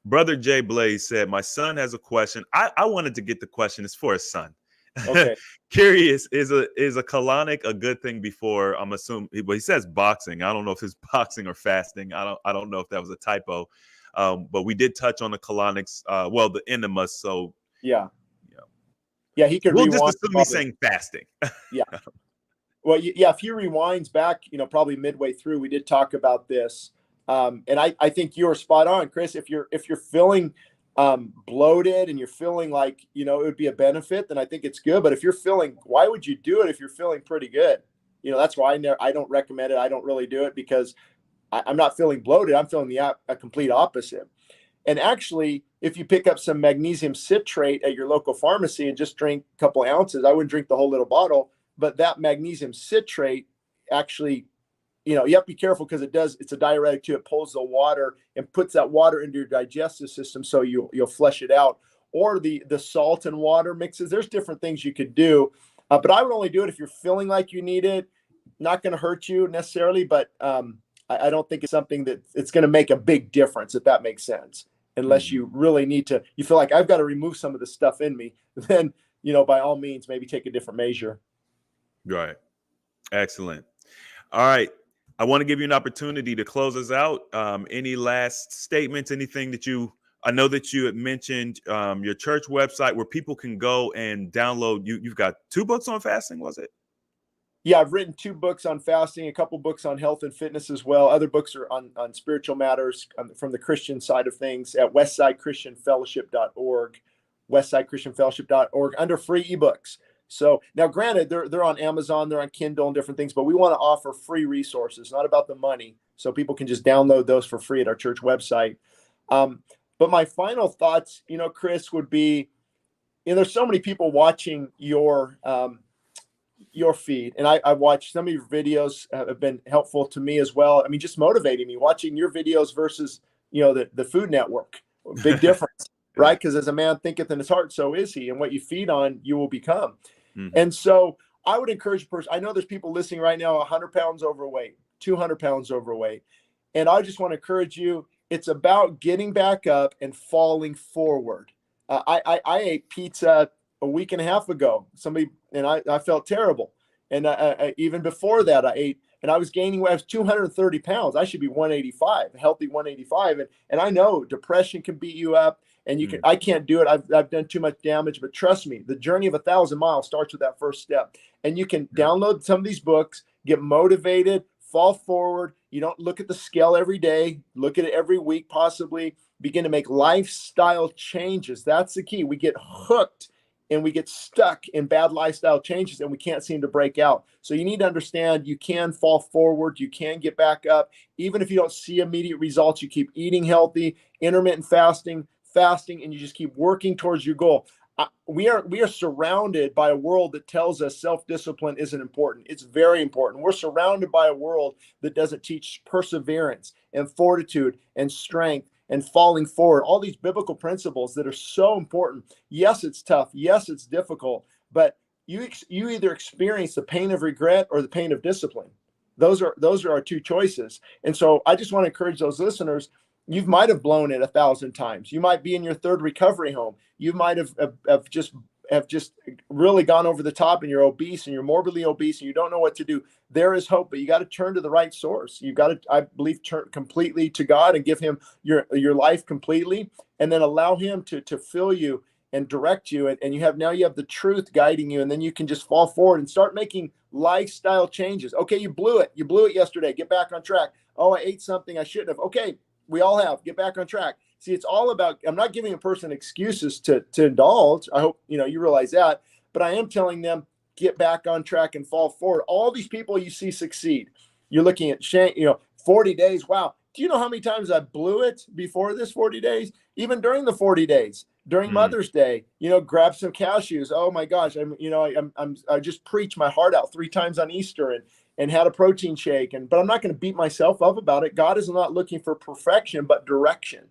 Brother Jay Blaze said, my son has a question. I wanted to get the question. It's for his son. Okay. Curious, is a colonic a good thing before? I'm assuming, but he says boxing. I don't know if it's boxing or fasting. I don't know if that was a typo. But we did touch on the colonics. The enemas. So yeah, he could. We'll just assume he's saying fasting. Yeah. Well, yeah. If he rewinds back, probably midway through, we did talk about this. And I think you were spot on, Chris. If you're feeling bloated and you're feeling like it would be a benefit, then I think it's good. But if you're feeling, why would you do it if you're feeling pretty good? That's why I don't recommend it. I don't really do it because I'm not feeling bloated. I'm feeling a complete opposite. And actually, if you pick up some magnesium citrate at your local pharmacy and just drink a couple ounces, I wouldn't drink the whole little bottle, but that magnesium citrate actually, you have to be careful because it's a diuretic too. It pulls the water and puts that water into your digestive system, so you'll flush it out. Or the salt and water mixes. There's different things you could do, but I would only do it if you're feeling like you need it. Not going to hurt you necessarily, but I don't think it's something that it's going to make a big difference, if that makes sense. Unless you really need to, you feel like I've got to remove some of the stuff in me, then, by all means, maybe take a different measure. Right. Excellent. All right. I want to give you an opportunity to close us out. Any last statements, anything that I know that you had mentioned your church website where people can go and download. You've got 2 books on fasting, was it? Yeah, I've written 2 books on fasting, a couple books on health and fitness as well. Other books are on spiritual matters from the Christian side of things at westsidechristianfellowship.org, westsidechristianfellowship.org under free ebooks. So now, granted, they're on Amazon, they're on Kindle and different things, but we want to offer free resources, not about the money. So people can just download those for free at our church website. But my final thoughts, Chris, would be, there's so many people watching your feed, and I watched some of your videos have been helpful to me as well. I mean, just motivating me watching your videos versus the Food Network. Big difference. Right? Because as a man thinketh in his heart, so is he, and what you feed on you will become. And so I would encourage a person. I know there's people listening right now 100 pounds overweight, 200 pounds overweight, and I just want to encourage you. It's about getting back up and falling forward. I ate pizza a week and a half ago. I felt terrible. And even before that, I ate, and I was gaining weight. I was 230 pounds. I should be 185, a healthy 185. And I know depression can beat you up, and I can't do it. I've done too much damage, but trust me, the journey of 1,000 miles starts with that first step. And you can download some of these books, get motivated, fall forward. You don't look at the scale every day, look at it every week, possibly begin to make lifestyle changes. That's the key. We get hooked and we get stuck in bad lifestyle changes and we can't seem to break out. So you need to understand you can fall forward. You can get back up. Even if you don't see immediate results, you keep eating healthy, intermittent fasting, and you just keep working towards your goal. We are surrounded by a world that tells us self-discipline isn't important. It's very important. We're surrounded by a world that doesn't teach perseverance and fortitude and strength and falling forward, all these biblical principles that are so important. Yes, it's tough. Yes, it's difficult, but you either experience the pain of regret or the pain of discipline. Those are our 2 choices. And so I just want to encourage those listeners. You might have blown it 1,000 times. You might be in your 3rd recovery home. You might have just really gone over the top, and you're obese and you're morbidly obese and you don't know what to do. There is hope, but you got to turn to the right source. You've got to, I believe, turn completely to God and give him your life completely, and then allow him to fill you and direct you. And you have the truth guiding you, and then you can just fall forward and start making lifestyle changes. Okay, you blew it. You blew it yesterday. Get back on track. Oh, I ate something I shouldn't have. Okay, we all have. Get back on track. See, it's all about, I'm not giving a person excuses to indulge. I hope, you realize that, but I am telling them, get back on track and fall forward. All these people you see succeed. You're looking at Shane, 40 days. Wow. Do you know how many times I blew it before this 40 days? Even during the 40 days, during Mother's Day, grab some cashews. Oh my gosh. I just preached my heart out 3 times on Easter and had a protein shake. But I'm not going to beat myself up about it. God is not looking for perfection, but direction.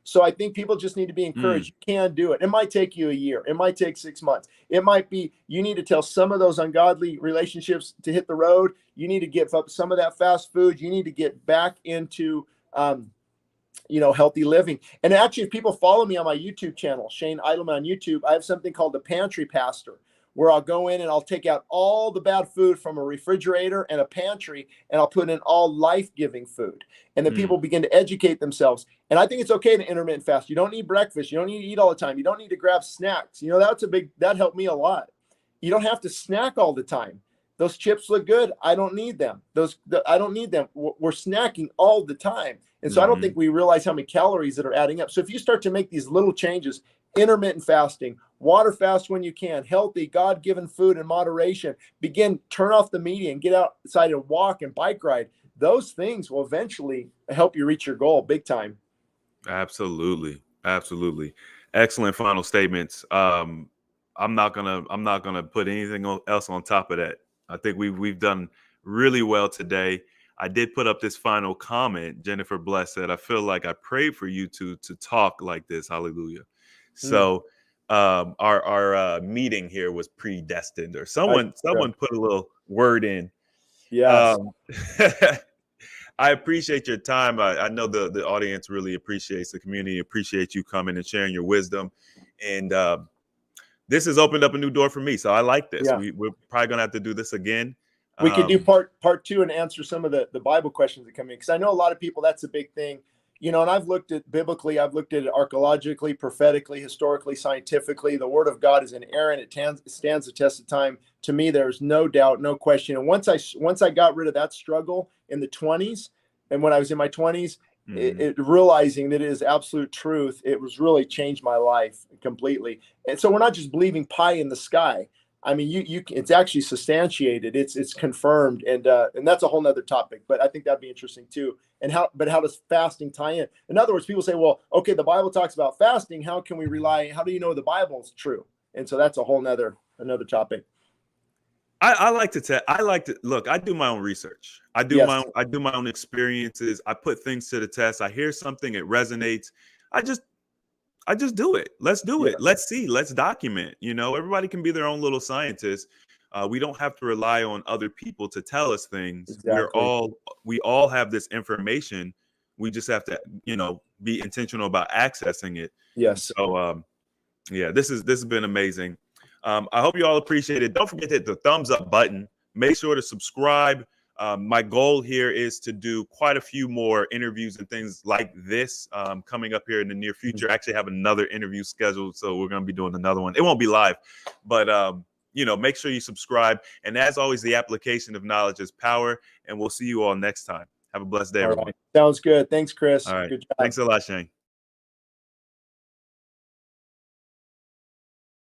So I think people just need to be encouraged. You can do it. It might take you a year. It might take 6 months. It might be you need to tell some of those ungodly relationships to hit the road. You need to give up some of that fast food. You need to get back into, healthy living. And actually, if people follow me on my YouTube channel, Shane Idleman on YouTube, I have something called the Pantry Pastor, where I'll go in and I'll take out all the bad food from a refrigerator and a pantry, and I'll put in all life-giving food. And then people begin to educate themselves. And I think it's okay to intermittent fast. You don't need breakfast. You don't need to eat all the time. You don't need to grab snacks. That helped me a lot. You don't have to snack all the time. Those chips look good. I don't need them. I don't need them. We're snacking all the time. And so I don't think we realize how many calories that are adding up. So if you start to make these little changes, intermittent fasting, water fast when you can, healthy, God-given food in moderation, turn off the media and get outside and walk and bike ride. Those things will eventually help you reach your goal big time. Absolutely. Excellent final statements. I'm not gonna put anything else on top of that. I think we've done really well today. I did put up this final comment. Jennifer Bless said, I feel like I prayed for you to talk like this. Hallelujah. So our meeting here was predestined, or someone put a little word in. Yes. I appreciate your time. I know the audience really appreciates, the community appreciates you coming and sharing your wisdom. And this has opened up a new door for me. So I like this. Yeah. We're probably going to have to do this again. We could do part two and answer some of the Bible questions that come in, because I know a lot of people, that's a big thing, you know. And I've looked at biblically, I've looked at it archaeologically, prophetically, historically, scientifically. The Word of God is inerrant; it stands the test of time. To me, there's no doubt, no question. And once I got rid of that struggle in the 20s, and when I was in my 20s, it realizing that it is absolute truth, it was really changed my life completely. And so we're not just believing pie in the sky. I mean, it's actually substantiated. It's confirmed, and that's a whole nother topic. But I think that'd be interesting too. And how does fasting tie in? In other words, people say, well, okay, the Bible talks about fasting. How can we rely? How do you know the Bible is true? And so that's a whole another topic. I like to look. I do my own research. I do my own experiences. I put things to the test. I hear something, it resonates. I just do it. Let's do it. Let's see. Let's document. You know, everybody can be their own little scientist. We don't have to rely on other people to tell us things. Exactly. We all have this information. We just have to, you know, be intentional about accessing it. Yes. So, yeah, this has been amazing. I hope you all appreciate it. Don't forget to hit the thumbs up button. Make sure to subscribe. My goal here is to do quite a few more interviews and things like this coming up here in the near future. I actually have another interview scheduled, so we're going to be doing another one. It won't be live, but you know, make sure you subscribe. And as always, the application of knowledge is power, and we'll see you all next time. Have a blessed day, everyone. Right. Sounds good. Thanks, Chris. All right. Good job. Thanks a lot, Shane.